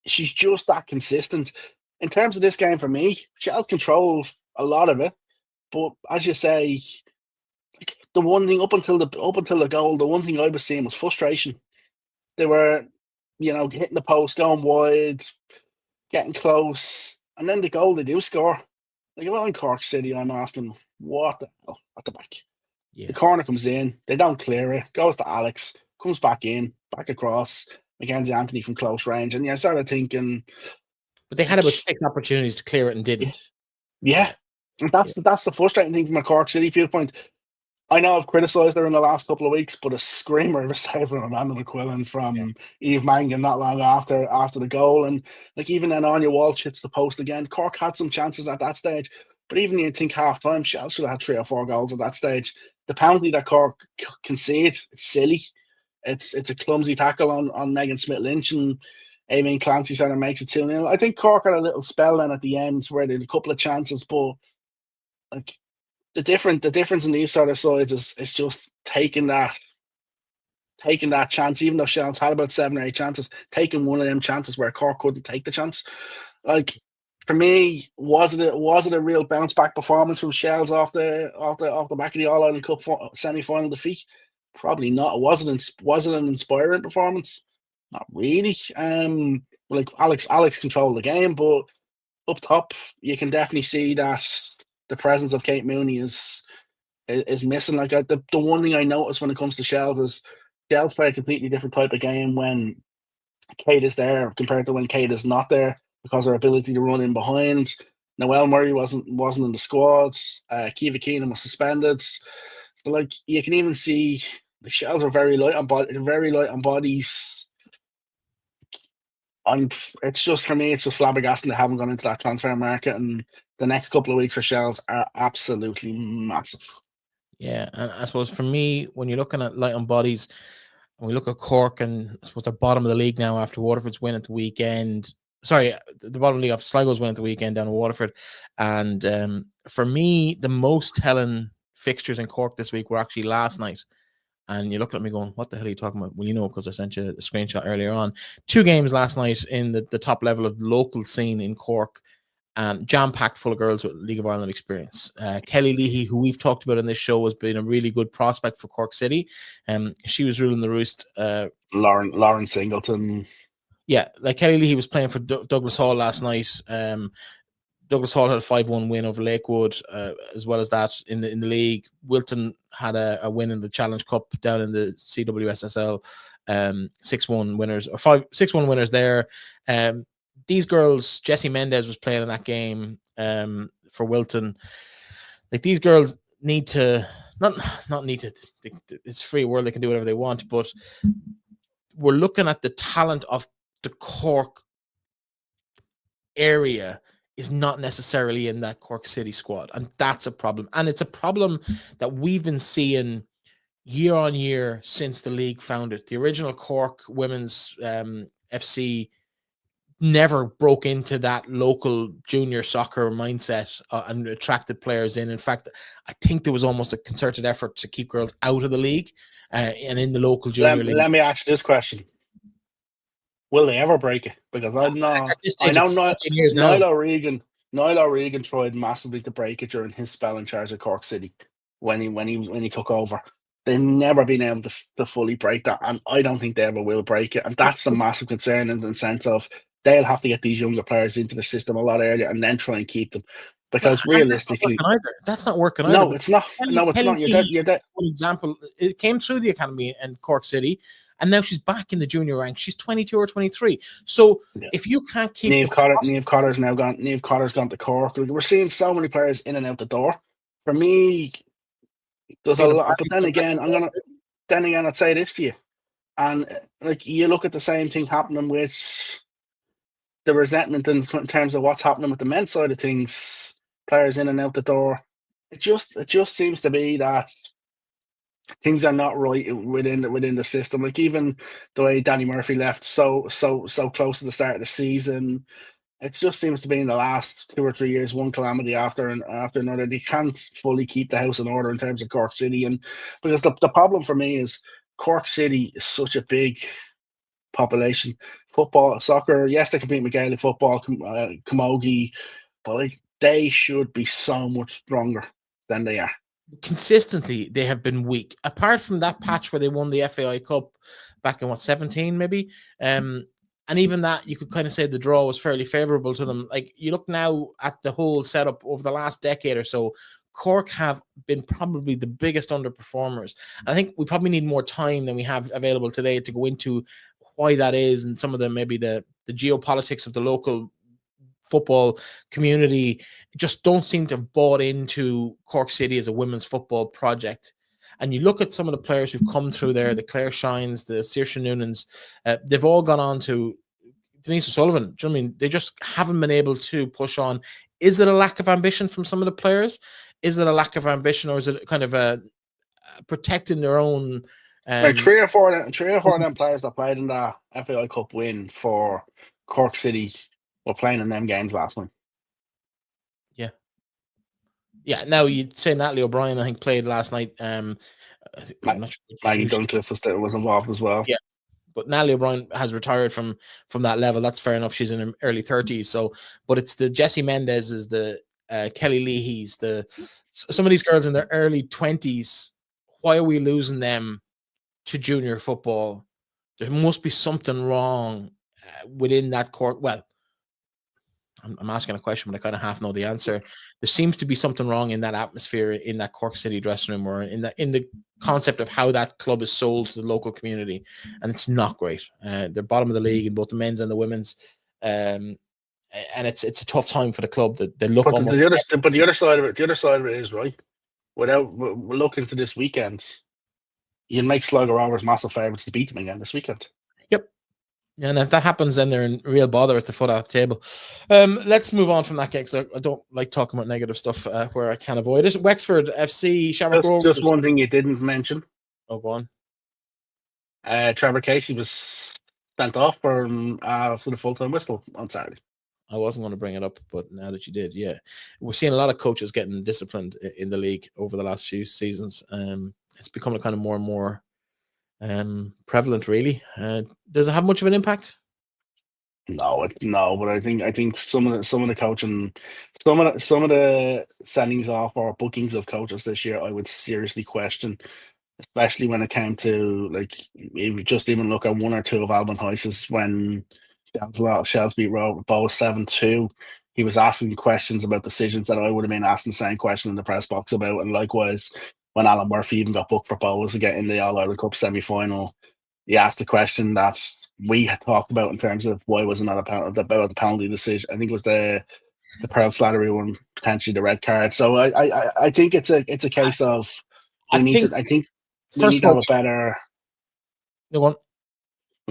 she's just that consistent. In terms of this game, for me, Shell's control a lot of it, but as you say, like, the one thing up until the goal, the one thing I was seeing was frustration. They were, hitting the post, going wide, getting close, and then the goal they do score. Like, if I'm in Cork City, I'm asking, what the hell at the back? Yeah. The corner comes in, they don't clear it, goes to Alex, comes back in, back across, Mackenzie Anthony from close range, and I started thinking. But they had about 6 opportunities to clear it and didn't. Yeah. And that's the frustrating thing from a Cork City viewpoint. I know I've criticised her in the last couple of weeks, but a screamer of a save from Amanda McQuillan from Eve Mangan not long after the goal. And like, even then Anya Walsh hits the post again. Cork had some chances at that stage, but even you think half time, Shell should have had 3 or 4 goals at that stage. The penalty that Cork concede, it's silly. It's a clumsy tackle on Megan Smith-Lynch, and Amy Clancy sort of makes it 2-0. I think Cork had a little spell then at the end where they had a couple of chances, but like, the difference in these sort of sides is just taking that chance, even though Shell's had about 7 or 8 chances, taking one of them chances where Cork couldn't take the chance. Like, for me, was it a real bounce back performance from Shell's off the back of the All Ireland Cup semi-final defeat? Probably not. Was it an inspiring performance? Not really. Like, Alex controlled the game, but up top, you can definitely see that the presence of Kate Mooney is missing. Like, the one thing I noticed when it comes to Shell is Shell's play a completely different type of game when Kate is there compared to when Kate is not there, because her ability to run in behind. Noelle Murray wasn't in the squad. Kiva Keenan was suspended. So, like, you can even see the Shells are very light on bodies. And it's just, for me, it's just flabbergasting they haven't gone into that transfer market, and the next couple of weeks for Shells are absolutely massive. Yeah, and I suppose for me, when you're looking at light on bodies, and we look at Cork, and I suppose they're bottom of the league now after Waterford's win at the weekend. Sorry, the bottom of the league after Sligo's win at the weekend down in Waterford. And for me, the most telling fixtures in Cork this week were actually last night. And you're looking at me going, what the hell are you talking about? Well, you know, because I sent you a screenshot earlier on. 2 games last night in the top level of the local scene in Cork, and jam-packed full of girls with League of Ireland experience. Kelly Leahy, who we've talked about in this show, has been a really good prospect for Cork City. She was ruling the roost. Lauren Singleton. Yeah, like Kelly Leahy was playing for Douglas Hall last night. Douglas Hall had a 5-1 win over Lakewood, as well as that in the league. Wilton had a win in the Challenge Cup down in the CWSSL, 6-1 winners, or 6-1 winners there. These girls, Jessie Mendez was playing in that game for Wilton. Like, these girls need to not need to. It's free world; they can do whatever they want. But we're looking at the talent of the Cork area is not necessarily in that Cork City squad, and that's a problem. And it's a problem that we've been seeing year on year since the league founded. The original Cork Women's FC never broke into that local junior soccer mindset and attracted players in. In fact, I think there was almost a concerted effort to keep girls out of the league and in the local junior league. Let me ask you this question. Will they ever break it? Because I know Niall O'Regan tried massively to break it during his spell in charge of Cork City. when he took over. They've never been able to fully break that, and I don't think they ever will break it. And that's the massive concern in the sense of they'll have to get these younger players into the system a lot earlier and then try and keep them. Because realistically, that's not working either. No, it's not. No, it's not. You're dead. One example, it came through the academy in Cork City, and now she's back in the junior rank. She's 22 or 23. So if you can't keep Niamh Cotter's now gone. Niamh Cotter's gone to Cork. We're seeing so many players in and out the door. For me, there's a lot. But then again, I'd say this to you, and like you look at the same thing happening with the resentment in terms of what's happening with the men's side of things, players in and out the door. It just seems to be that things are not right within the system. Like even the way Danny Murphy left so close to the start of the season, it just seems to be in the last 2 or 3 years one calamity after another. They can't fully keep the house in order in terms of Cork City, and because the problem for me is Cork City is such a big population. Football, soccer, yes, they compete with Gaelic football, camogie, but like they should be so much stronger than they are. Consistently, they have been weak. Apart from that patch where they won the FAI Cup back in 17 maybe, and even that you could kind of say the draw was fairly favourable to them. Like you look now at the whole setup over the last decade or so, Cork have been probably the biggest underperformers. I think we probably need more time than we have available today to go into why that is, and some of the geopolitics of the local football community just don't seem to have bought into Cork City as a women's football project. And you look at some of the players who've come through there, the Claire Shines, the Saoirse Noonans, they've all gone on to Denise O'Sullivan. Do you know what I mean? They just haven't been able to push on. Is it a lack of ambition from some of the players? Is it a lack of ambition, or is it kind of a protecting their own? Like three or four of them players that played in the FAI Cup win for Cork City were playing in them games last night. Yeah. Now you'd say Natalie O'Brien, I think, played last night. I'm not sure. Maggie Duncliffe was involved as well. Yeah, but Natalie O'Brien has retired from that level. That's fair enough. She's in her early 30s. So, but it's the Jessie Mendez's, the Kelly Leahy's, some of these girls in their early 20s. Why are we losing them to junior football? There must be something wrong within that court. Well, I'm asking a question, but I kind of half know the answer. There seems to be something wrong in that atmosphere in that Cork City dressing room, or in the concept of how that club is sold to the local community, and it's not great. They're bottom of the league in both the men's and the women's, and it's a tough time for the club. They look. But the other side of it is right. Without looking to this weekend, you'd make Sligo Rovers massive favourites to beat them again this weekend. Yep. And if that happens, then they're in real bother at the foot of the table. Let's move on from that game, because I don't like talking about negative stuff where I can avoid it. Wexford FC, Shamrock Rovers. Just one thing you didn't mention. Oh, go on. Trevor Casey was sent off for the full-time whistle on Saturday. I wasn't going to bring it up, but now that you did, yeah. We're seeing a lot of coaches getting disciplined in the league over the last few seasons. It's becoming kind of more and more prevalent, really. Does it have much of an impact? No, but I think some of the coaching, some of the sendings off or bookings of coaches this year, I would seriously question, especially when it came to, like, if you just even look at one or two of Alban Heiss's when Shells beat Bow 7-2. He was asking questions about decisions that I would have been asking the same question in the press box about, and likewise when Alan Murphy even got booked for Bows again in the All-Ireland Cup semi-final, he asked the question that we had talked about in terms of why wasn't that about the penalty decision. I think it was the Pearl Slattery one, potentially the red card. So I think it's a case of we need to have a better. We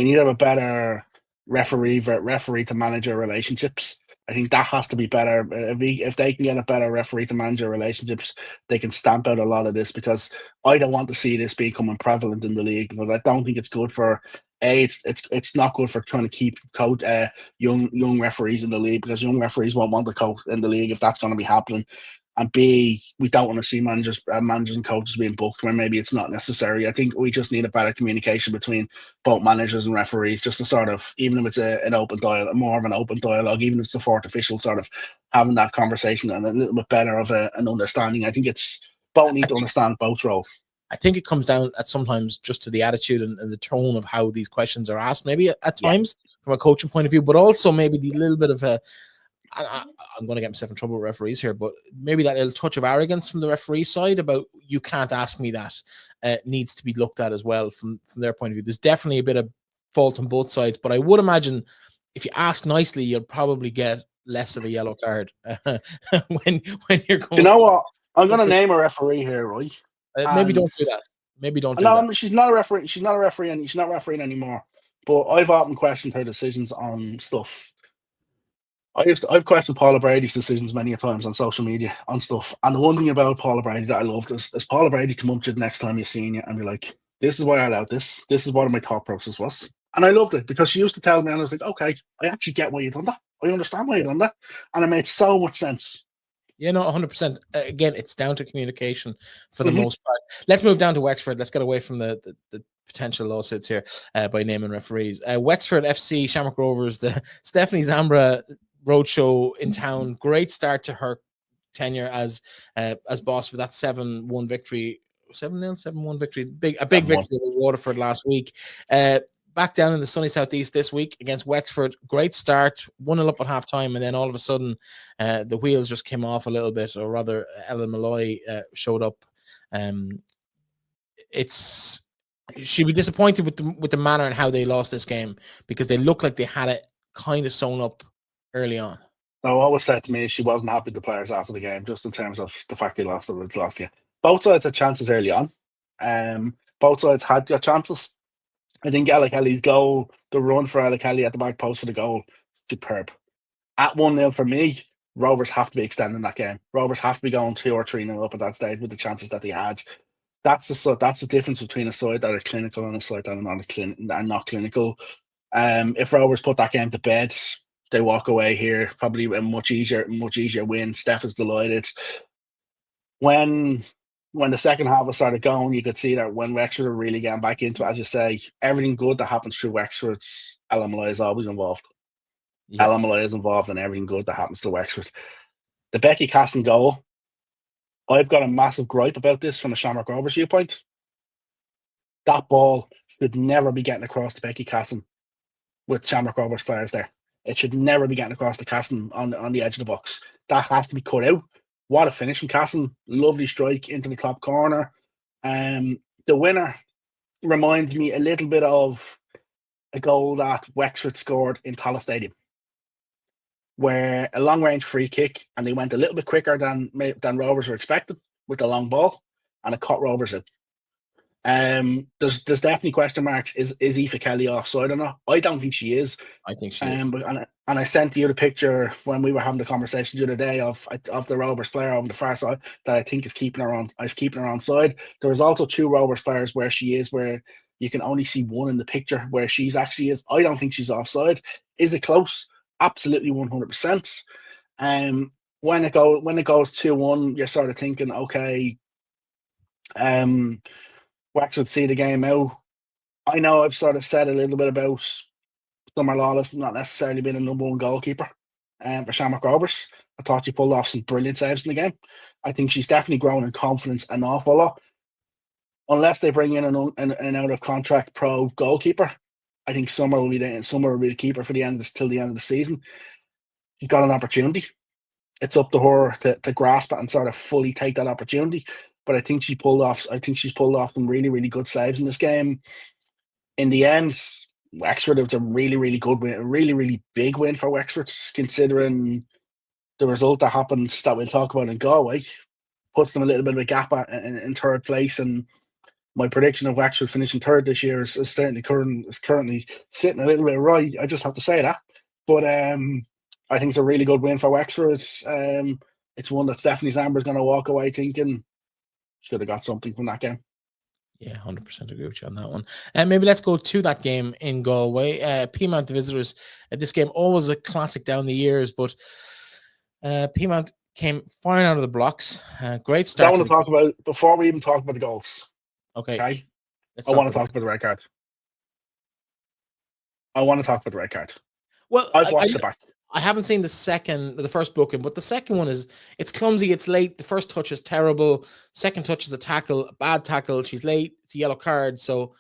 need to have a better referee to manager relationships. I think that has to be better. If they can get a better referee to manager relationships, they can stamp out a lot of this, because I don't want to see this becoming prevalent in the league, because I don't think it's good for it's not good for trying to keep young referees in the league, because young referees won't want to coach in the league if that's going to be happening. And B, we don't want to see managers and coaches being booked when maybe it's not necessary. I think we just need a better communication between both managers and referees, just to sort of, even if it's an open dialogue, more of an open dialogue, even if it's the fourth official sort of having that conversation and a little bit better of an understanding. I think it's both need to understand both roles. I think it comes down at sometimes just to the attitude and the tone of how these questions are asked, maybe at times from a coaching point of view, but also maybe the little bit of I'm going to get myself in trouble with referees here, but maybe that little touch of arrogance from the referee side about you can't ask me that needs to be looked at as well from their point of view. There's definitely a bit of fault on both sides, but I would imagine if you ask nicely, you'll probably get less of a yellow card when you're going. You know what? I'm going to name a referee here, right? Maybe don't do that. Maybe don't do that. No, she's not a referee. She's not a referee, and she's not refereeing anymore. But I've often questioned her decisions on stuff. I've questioned Paula Brady's decisions many a times on social media on stuff. And the one thing about Paula Brady that I loved is Paula Brady come up to you the next time you see you and be like, "This is why I allowed this. This is what my thought process was." And I loved it because she used to tell me, and I was like, "Okay, I actually get why you done that. I understand why you done that," and it made so much sense. Yeah, no, 100%. Again, it's down to communication for the most part. Let's move down to Wexford. Let's get away from the potential lawsuits here by naming referees. Wexford FC, Shamrock Rovers, the Stephanie Zambra roadshow in town. Great start to her tenure as boss with that 7-1 victory. 7-0, 7-1 victory. A big victory over Waterford last week. Back down in the sunny southeast this week against Wexford. Great start, 1-0 up at half time, and then all of a sudden the wheels just came off a little bit, or rather Ellen Malloy showed up. She'd be disappointed with the manner and how they lost this game, because they looked like they had it kind of sewn up early on. No, always said to me she wasn't happy with the players after the game, just in terms of the fact they lost it. Both sides had chances early on. Both sides had got chances. I think Alec Kelly's goal, the run for Alec Kelly at the back post for the goal, superb. At 1-0 for me, Rovers have to be extending that game. Rovers have to be going 2 or 3-0 up at that stage with the chances that they had. That's the difference between a side that are clinical and a side that are not clinical. If Rovers put that game to bed, they walk away here probably a much easier win. Steph is delighted. When the second half was started going, you could see that when Wexford are really getting back into it, as you say, everything good that happens through Wexford's LMLI is always involved. Yeah. LMLI is involved in everything good that happens to Wexford. The Becky Casson goal, I've got a massive gripe about this from a Shamrock Rovers viewpoint. That ball should never be getting across to Becky Casson with Shamrock Rovers players there. It should never be getting across to Casson on the edge of the box. That has to be cut out. What a finish from Casson. Lovely strike into the top corner. The winner reminds me a little bit of a goal that Wexford scored in Tallaght Stadium, where a long-range free kick, and they went a little bit quicker than Rovers were expected with the long ball, and it caught Rovers out. There's definitely question marks. Is Aoife Kelly offside or not? I don't think she is. I think she is. And I sent you the picture when we were having the conversation the other day of the Rovers player on the far side that I think is keeping her on side. There was also 2 Rovers players where she is, where you can only see one in the picture where she's actually is. I don't think she's offside. Is it close? Absolutely 100%. When it goes 2-1, you're sort of thinking, okay, Wexford see the game out. I know I've sort of said a little bit about Summer Lawless not necessarily being a number 1 goalkeeper for Shamrock Rovers. I thought she pulled off some brilliant saves in the game. I think she's definitely grown in confidence an awful lot. Unless they bring in an out of contract pro goalkeeper, I think Summer will be the keeper for till the end of the season. She's got an opportunity. It's up to her to grasp it and sort of fully take that opportunity. But I think she's pulled off some really, really good saves in this game. In the end, Wexford, it was a really, really good win, a really, really big win for Wexford, considering the result that happened that we'll talk about in Galway. Puts them a little bit of a gap in third place, and my prediction of Wexford finishing third this year is currently sitting a little bit right. I just have to say that. But I think it's a really good win for Wexford. It's one that Stephanie Zambra is going to walk away thinking should have got something from that game. Yeah, 100% agree with you on that one. And maybe let's go to that game in Galway. Peamount, the visitors. This game always a classic down the years, but Peamount came firing out of the blocks. Great start. I want to talk about before we even talk about the goals. Okay. I want to talk about the red card. I want to talk about the red card. Well, I've watched it back. I haven't seen the first booking, but the second one it's clumsy, it's late. The first touch is terrible. Second touch is a bad tackle. She's late. It's a yellow card. So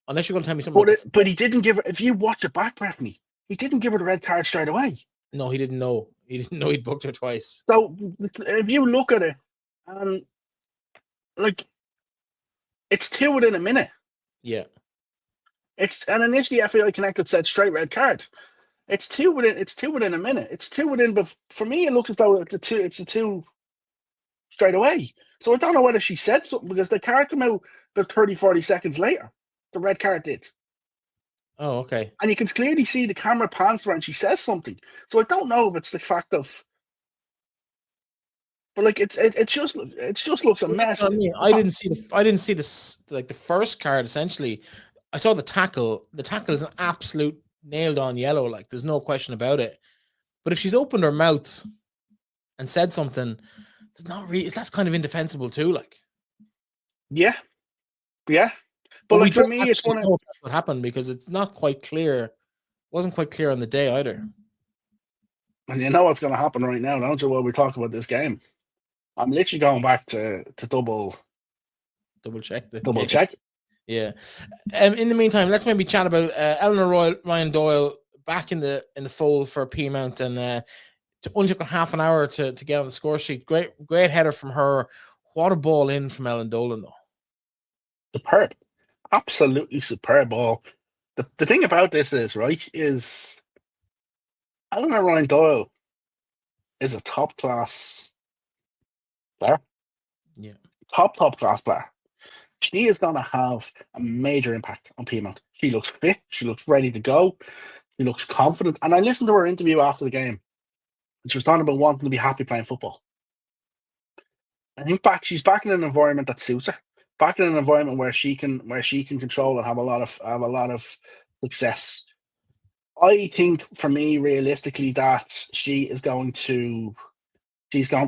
unless you're going to tell me something, but he didn't give her. If you watch it back, Bethany, he didn't give her the red card straight away. No, he didn't know. He didn't know he'd booked her twice. So if you look at it, like it's two within a minute. Yeah. And initially FAI Connected said straight red card. It's two within a minute. It's two within, but for me it looks as though it's a two straight away. So I don't know whether she said something because the card came out about 30, 40 seconds later. The red card did. Oh, okay. And you can clearly see the camera pans her and she says something. So I don't know if it's the fact of, but like it just looks a mess. I didn't see this like the first card. Essentially, I saw the tackle. The tackle is an absolute nailed on yellow. Like there's no question about it. But if she's opened her mouth and said something, it's not really. That's kind of indefensible too. Like, yeah. But like for me, it's one of what happened because it's not quite clear. It wasn't quite clear on the day either. And you know what's going to happen right now, don't you? While we talk about this game, I'm literally going back to double check. Check. Yeah. In the meantime, let's maybe chat about Eleanor Ryan Doyle back in the fold for Peamount, and only took a half an hour to get on the score sheet. Great header from her. What a ball in from Ellen Dolan though. Superb. Absolutely superb ball. The thing about this is Eleanor Ryan Doyle is a top class player. Yeah. Top class player. She is going to have a major impact on Peamount. She looks fit. She looks ready to go. She looks confident. And I listened to her interview after the game. And she was talking about wanting to be happy playing football. I think she's back in an environment that suits her. Back in an environment where she can control and have a lot of success. I think for me, realistically, that she's going to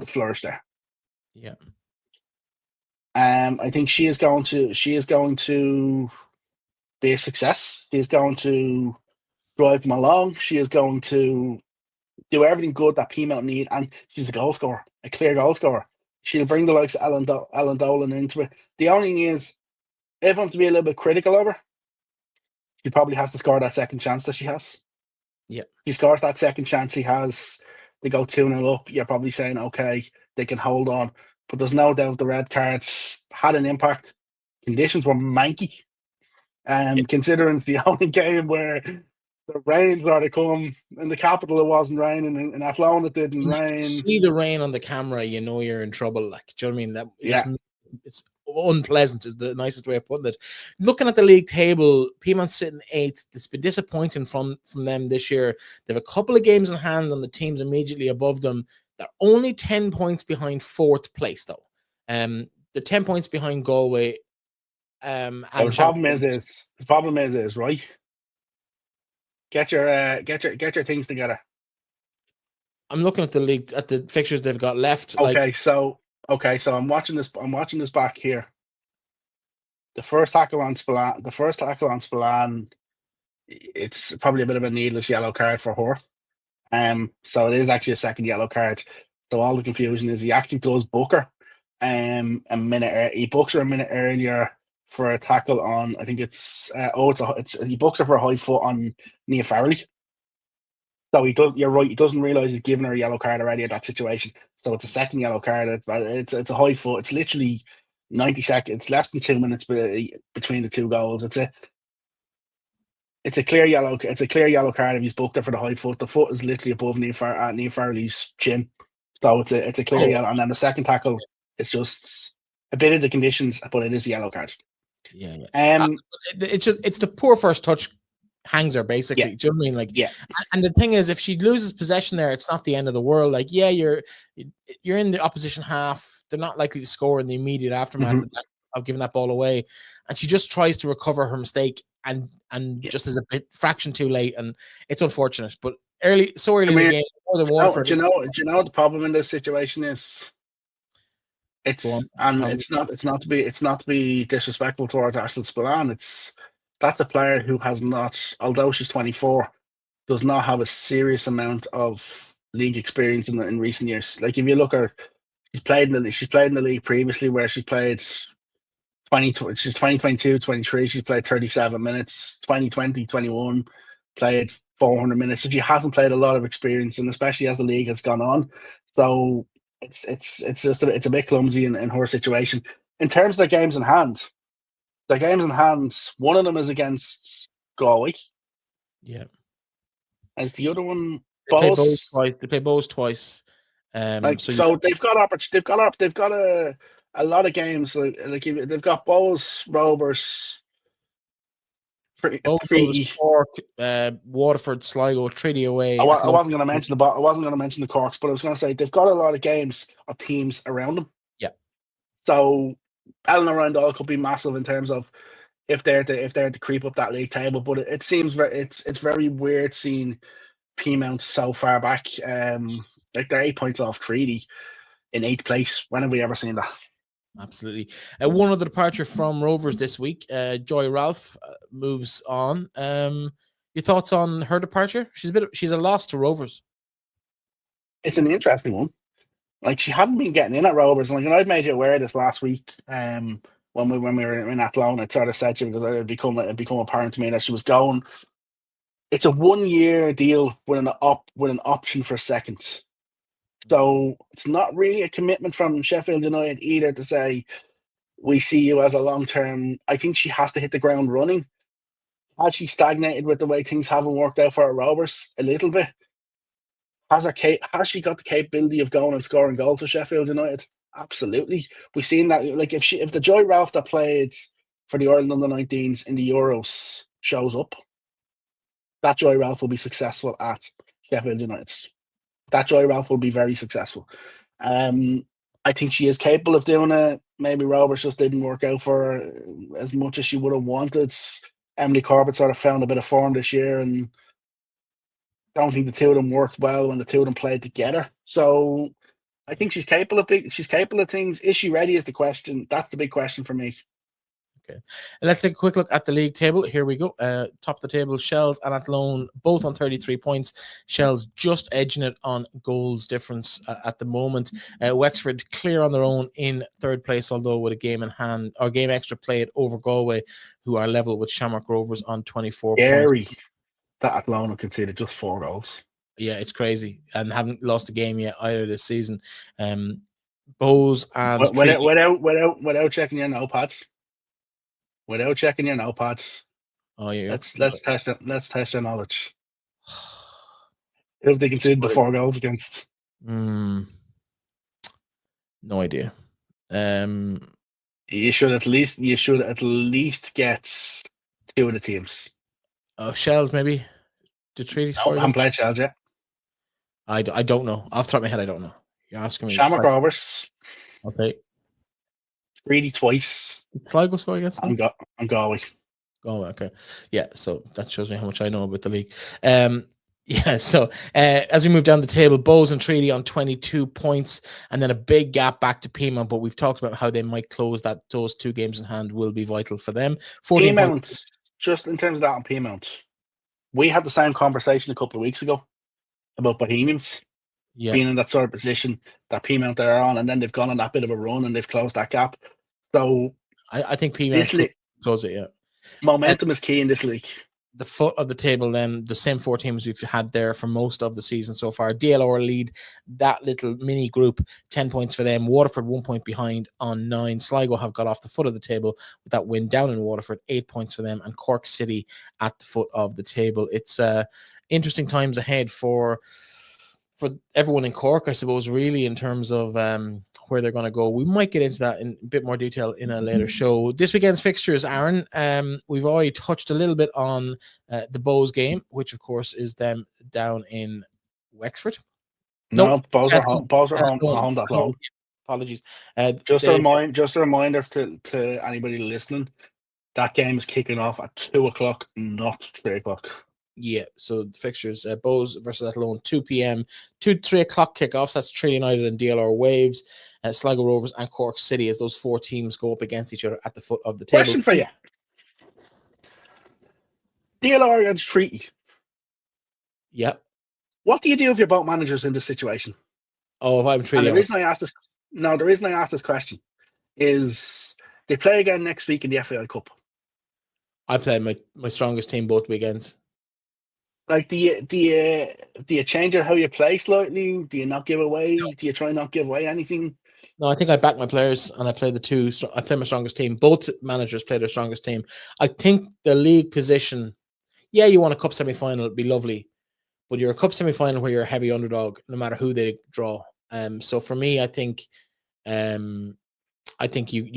flourish there. Yeah. I think she is going to be a success. She is going to drive them along. She is going to do everything good that Peamount need, and she's a goal scorer, a clear goal scorer. She'll bring the likes of Ellen Dolan into it. The only thing is, if I'm to be a little bit critical of her, she probably has to score that second chance that she has. Yeah. She scores that second chance he has, they go 2-0 up, you're probably saying, okay, they can hold on. But there's no doubt the red cards had an impact. Conditions were manky. Considering it's the only game where the rain sort of come in the capital, it wasn't raining. In Athlone, it didn't rain. You see the rain on the camera, you know you're in trouble. Like, do you know what I mean? It's unpleasant is the nicest way of putting it. Looking at the league table, Peamount sitting 8th. It's been disappointing from them this year. They have a couple of games in hand on the teams immediately above them. They're only 10 points behind 4th place, though. The 10 points behind Galway. And the problem is right. Get your things together. I'm looking at the league, at the fixtures they've got left. Okay, so I'm watching this back here. The first tackle on Spillane, it's probably a bit of a needless yellow card for her. So it is actually a second yellow card. So all the confusion is he actually does book her. He books her a minute earlier for a tackle on, I think he books her for a high foot on Nia Farrelly. So you're right, he doesn't realise he's given her a yellow card already at that situation. So it's a second yellow card. It's a high foot. It's literally 90 seconds. It's less than 2 minutes between the two goals. It's a clear yellow card if he's booked her for the high foot. The foot is literally above Nia Farrelly's chin. So it's a clear yellow. And then the second tackle, it's just a bit of the conditions, but it is a yellow card. Yeah. It's the poor first touch hangs her basically. Yeah. Do you know what I mean? Like, yeah. And the thing is, if she loses possession there, it's not the end of the world. Like, yeah, you're in the opposition half. They're not likely to score in the immediate aftermath of giving that ball away, and she just tries to recover her mistake and just is a bit fraction too late, and it's unfortunate. But so early in the game, more than Waterford. Do you know what the problem in this situation is? It's not to be disrespectful towards Ashton Spillane. That's a player who has not, although she's 24, does not have a serious amount of league experience in recent years. Like if you look at, she's played in the league previously where she played 2022, 23, she's played 37 minutes, 2020, 21, played 400 minutes. So she hasn't played a lot of experience, and especially as the league has gone on. So it's just it's a bit clumsy in her situation. In terms of their games in hand, one of them is against Galway. Yeah. As the other one, They play Bows Bows. twice. They play Bows twice. So they've got a lot of games. Like they've got Bows, Rovers, Bows, Treaty. Cork, Waterford, Sligo, Treaty away. I wasn't going to mention I wasn't going to mention the Corks, but I was going to say they've got a lot of games of teams around them. Yeah. So Allen around all could be massive in terms of if they're to creep up that league table. But it seems it's very weird seeing Peamount so far back. Like they're 8 points off Treaty in 8th place. When have we ever seen that? Absolutely. One other departure from Rovers this week. Joy Ralph moves on. Your thoughts on her departure? She's a loss to Rovers. It's an interesting one. Like she hadn't been getting in at Rovers. Like, and I'd made you aware of this last week. When we were in Athlone, I sort of said to you because it had become apparent to me that she was going. It's a 1-year deal with an option for a second. So it's not really a commitment from Sheffield United either to say we see you as a long-term. I think she has to hit the ground running. Has she stagnated with the way things haven't worked out for her Rovers a little bit? Has she got the capability of going and scoring goals for Sheffield United? Absolutely. We've seen that. Like if the Joy Ralph that played for the Ireland under-19s in the Euros shows up, that Joy Ralph will be successful at Sheffield United. That Joy Ralph will be very successful. I think she is capable of doing it. Maybe Rovers just didn't work out for her as much as she would have wanted. Emily Corbett sort of found a bit of form this year, and don't think the two of them worked well when the two of them played together. So I think she's capable of things. Is she ready? Is the question. That's the big question for me. Okay, let's take a quick look at the league table. Here we go. Top of the table, Shells and Athlone, both on 33 points. Shells just edging it on goals difference at the moment. Wexford clear on their own in 3rd place, although with a game in hand or game extra played over Galway, who are level with Shamrock Rovers on 24 points. That Athlone conceded just 4 goals. Yeah, it's crazy, and haven't lost a game yet either this season. Bows and without checking your notepad. Without checking your notepad. Oh yeah. Let's test your knowledge. Who have they conceded the 4 goals against? No idea. You should at least get 2 of the teams. Oh, Shells maybe. The Treaty score. I haven't played Shells yet. I don't know. Off the top of my head, I don't know. You're asking me. Shamrock Rovers. Okay. Treaty twice. Did Sligo score against them? I'm Galway. Galway, okay. Yeah, so that shows me how much I know about the league. Yeah, so as we move down the table, Bows and Treaty on 22 points, and then a big gap back to Peamount, but we've talked about how they might close that. Those 2 games in hand will be vital for them. 14 Peamount, points. just in terms of that on Peamount, we had the same conversation a couple of weeks ago about Bohemians being in that sort of position that Peamount are on, and then they've gone on that bit of a run and they've closed that gap. So I think Peamount close it, yeah. Momentum is key in this league. The foot of the table, then the same 4 teams we've had there for most of the season so far. DLR lead that little mini group, 10 points for them. Waterford 1 point behind on 9. Sligo have got off the foot of the table with that win down in Waterford, 8 points for them, and Cork City at the foot of the table. It's interesting times ahead for everyone in Cork, I suppose, really, in terms of where they're going to go. We might get into that in a bit more detail in a later show. This weekend's fixtures, Aaron, we've already touched a little bit on the Bows game, which of course is them down in Wexford. No, Bows are home that long. Apologies. Just a reminder to anybody listening, that game is kicking off at 2:00, not 3:00. Yeah, so the fixtures, Bows versus Athlone, 2 p.m., 3 o'clock kickoffs. That's Treaty United and DLR Waves, Sligo Rovers and Cork City, as those 4 teams go up against each other at the foot of the table. Question for you. DLR against Treaty. Yeah. What do you do if you're both managers in this situation? Oh, if I'm And truly the honest, reason I asked this question is they play again next week in the FAI Cup. I play my strongest team both weekends. Like, do you change how you play slightly? Do you not give away? Do you try not give away anything? No, I think I back my players and I play I play my strongest team. Both managers play their strongest team. I think the league position, yeah, you want a cup semi-final, it'd be lovely. But you're a cup semi-final where you're a heavy underdog, no matter who they draw. So for me, I think you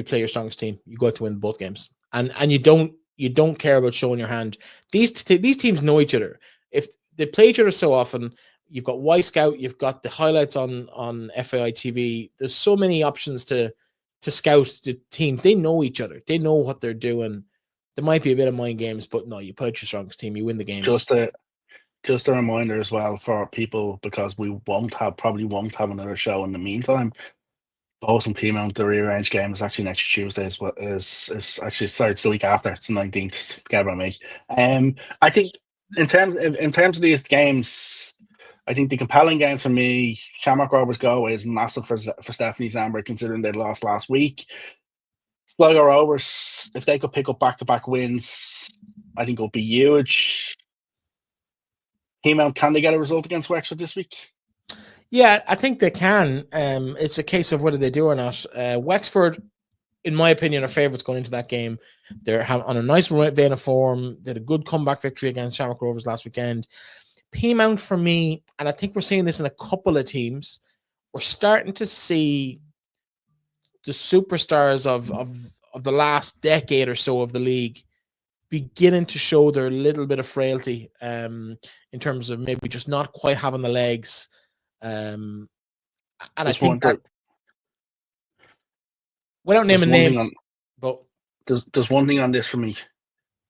play your strongest team. You go out to win both games. And you don't care about showing your hand. These teams know each other. If they play each other so often, you've got Y Scout, you've got the highlights on FAI TV. There's so many options to scout the team. They know each other. They know what they're doing. There might be a bit of mind games, but no, you put out your strongest team, you win the games. Just a reminder as well for people, because we probably won't have another show in the meantime. Both and Peamount, the rearranged game is actually next Tuesday. Is actually, sorry, it's the week after. It's the 19th. Forget about me. I think in terms of these games, I think the compelling games for me, Shamrock Rovers Galway is massive for Stephanie Zambra, considering they lost last week. Oelschlaeger Rovers, if they could pick up back-to-back wins, I think it'll be huge. Peamount, can they get a result against Wexford this week? Yeah, I think they can. It's a case of whether they do or not. Wexford, in my opinion, are favourites going into that game. They're on a nice vein of form. They had a good comeback victory against Shamrock Rovers last weekend. Peamount, for me, and I think we're seeing this in a couple of teams, we're starting to see the superstars of the last decade or so of the league beginning to show their little bit of frailty in terms of maybe just not quite having the legs. And I think that, without naming names, but there's one thing on this for me.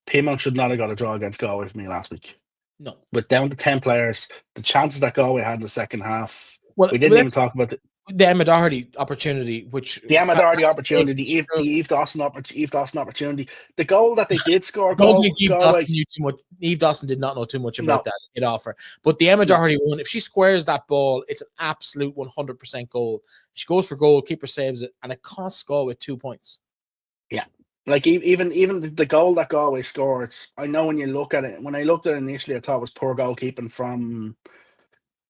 Peamount should not have got a draw against Galway for me last week. No. With down to 10 players, the chances that Galway had in the second half, we didn't even talk about the Emma Doherty opportunity, the Emma Doherty opportunity, the Eve Dawson opportunity, the goal that they did score. Eve Dawson did not know too much about that hit offer, but the Emma Doherty one, if she squares that ball, it's an absolute 100% goal. She goes for goal, keeper saves it, and it costs Galway 2 points. Yeah, like even the goal that Galway scored, I know when you look at it, when I looked at it initially, I thought it was poor goalkeeping from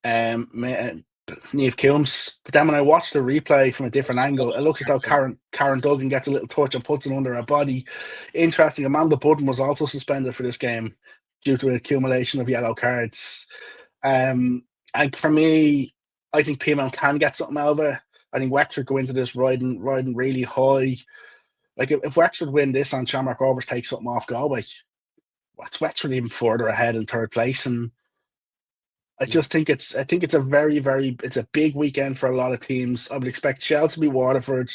Niamh Coombs, but then when I watched the replay from a different angle, it looks as though Karen Duggan gets a little touch and puts it under her body. Interesting, Amanda Budden was also suspended for this game due to an accumulation of yellow cards. And for me, I think Peamount can get something out of it. I think Wexford go into this riding really high. Like, if Wexford win this and Shamrock Rovers take something off Galway, what's Wexford even further ahead in third place? And I just think it's a very, very, it's a big weekend for a lot of teams. I would expect Chelsea to be Waterford.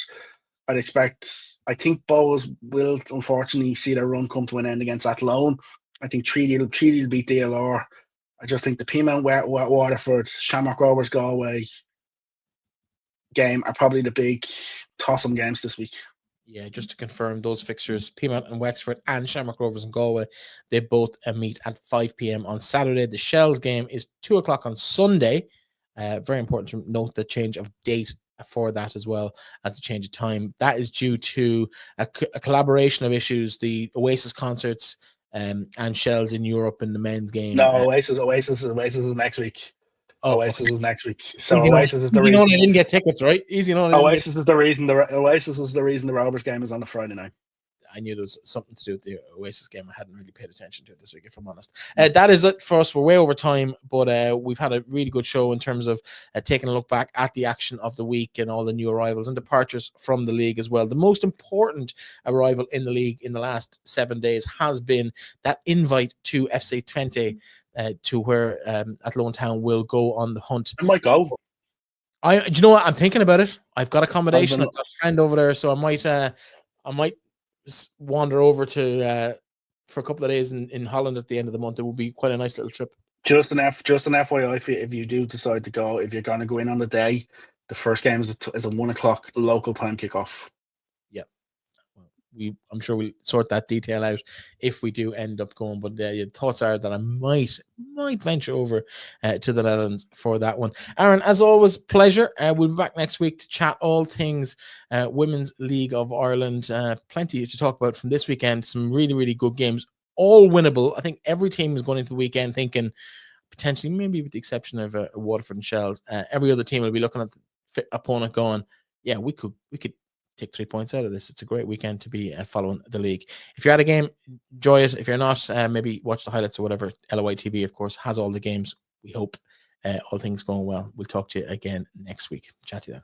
I think Bohs will unfortunately see their run come to an end against Athlone. I think Treaty will beat DLR. I just think the Peamount Waterford, Shamrock Rovers Galway game are probably the big toss-em games this week. Yeah, just to confirm those fixtures, Peamount and Wexford and Shamrock Rovers and Galway, they both meet at 5 p.m. on Saturday. The Shells game is 2 o'clock on Sunday. Very important to note the change of date for that, as well as a change of time. That is due to a collaboration of issues, the Oasis concerts and Shells in Europe in the men's game. No, Oasis is next week. Oasis is next week. So easy Oasis is the reason. reason I didn't get tickets, right? Easy enough. Oasis is the reason the Rovers game is on a Friday night. I knew there was something to do with the Oasis game. I hadn't really paid attention to it this week, if I'm honest. That is it for us. We're way over time, but we've had a really good show in terms of taking a look back at the action of the week and all the new arrivals and departures from the league as well. The most important arrival in the league in the last 7 days has been that invite to FC Twente, to where Athlone Town will go on the hunt. I might go. Do you know what? I'm thinking about it. I've got accommodation. I've got a friend over there, so I might wander over to for a couple of days in Holland at the end of the month. It will be quite a nice little trip. Just an FYI, if you do decide to go, if you're going to go in on the day, the first game is a 1 o'clock local time kickoff. Yeah. I'm sure we'll sort that detail out if we do end up going. But your thoughts are that I might venture over to the Netherlands for that one. Aaron, as always, pleasure. We'll be back next week to chat all things Women's League of Ireland. Plenty to talk about from this weekend. Some really, really good games, all winnable. I think every team is going into the weekend thinking potentially, maybe with the exception of Waterford and Shells, every other team will be looking at the opponent going, yeah, we could take 3 points out of this. It's a great weekend to be following the league. If you're at a game, enjoy it. If you're not, maybe watch the highlights or whatever. LOI TV, of course, has all the games. We hope all things going well. We'll talk to you again next week. Chat to you then.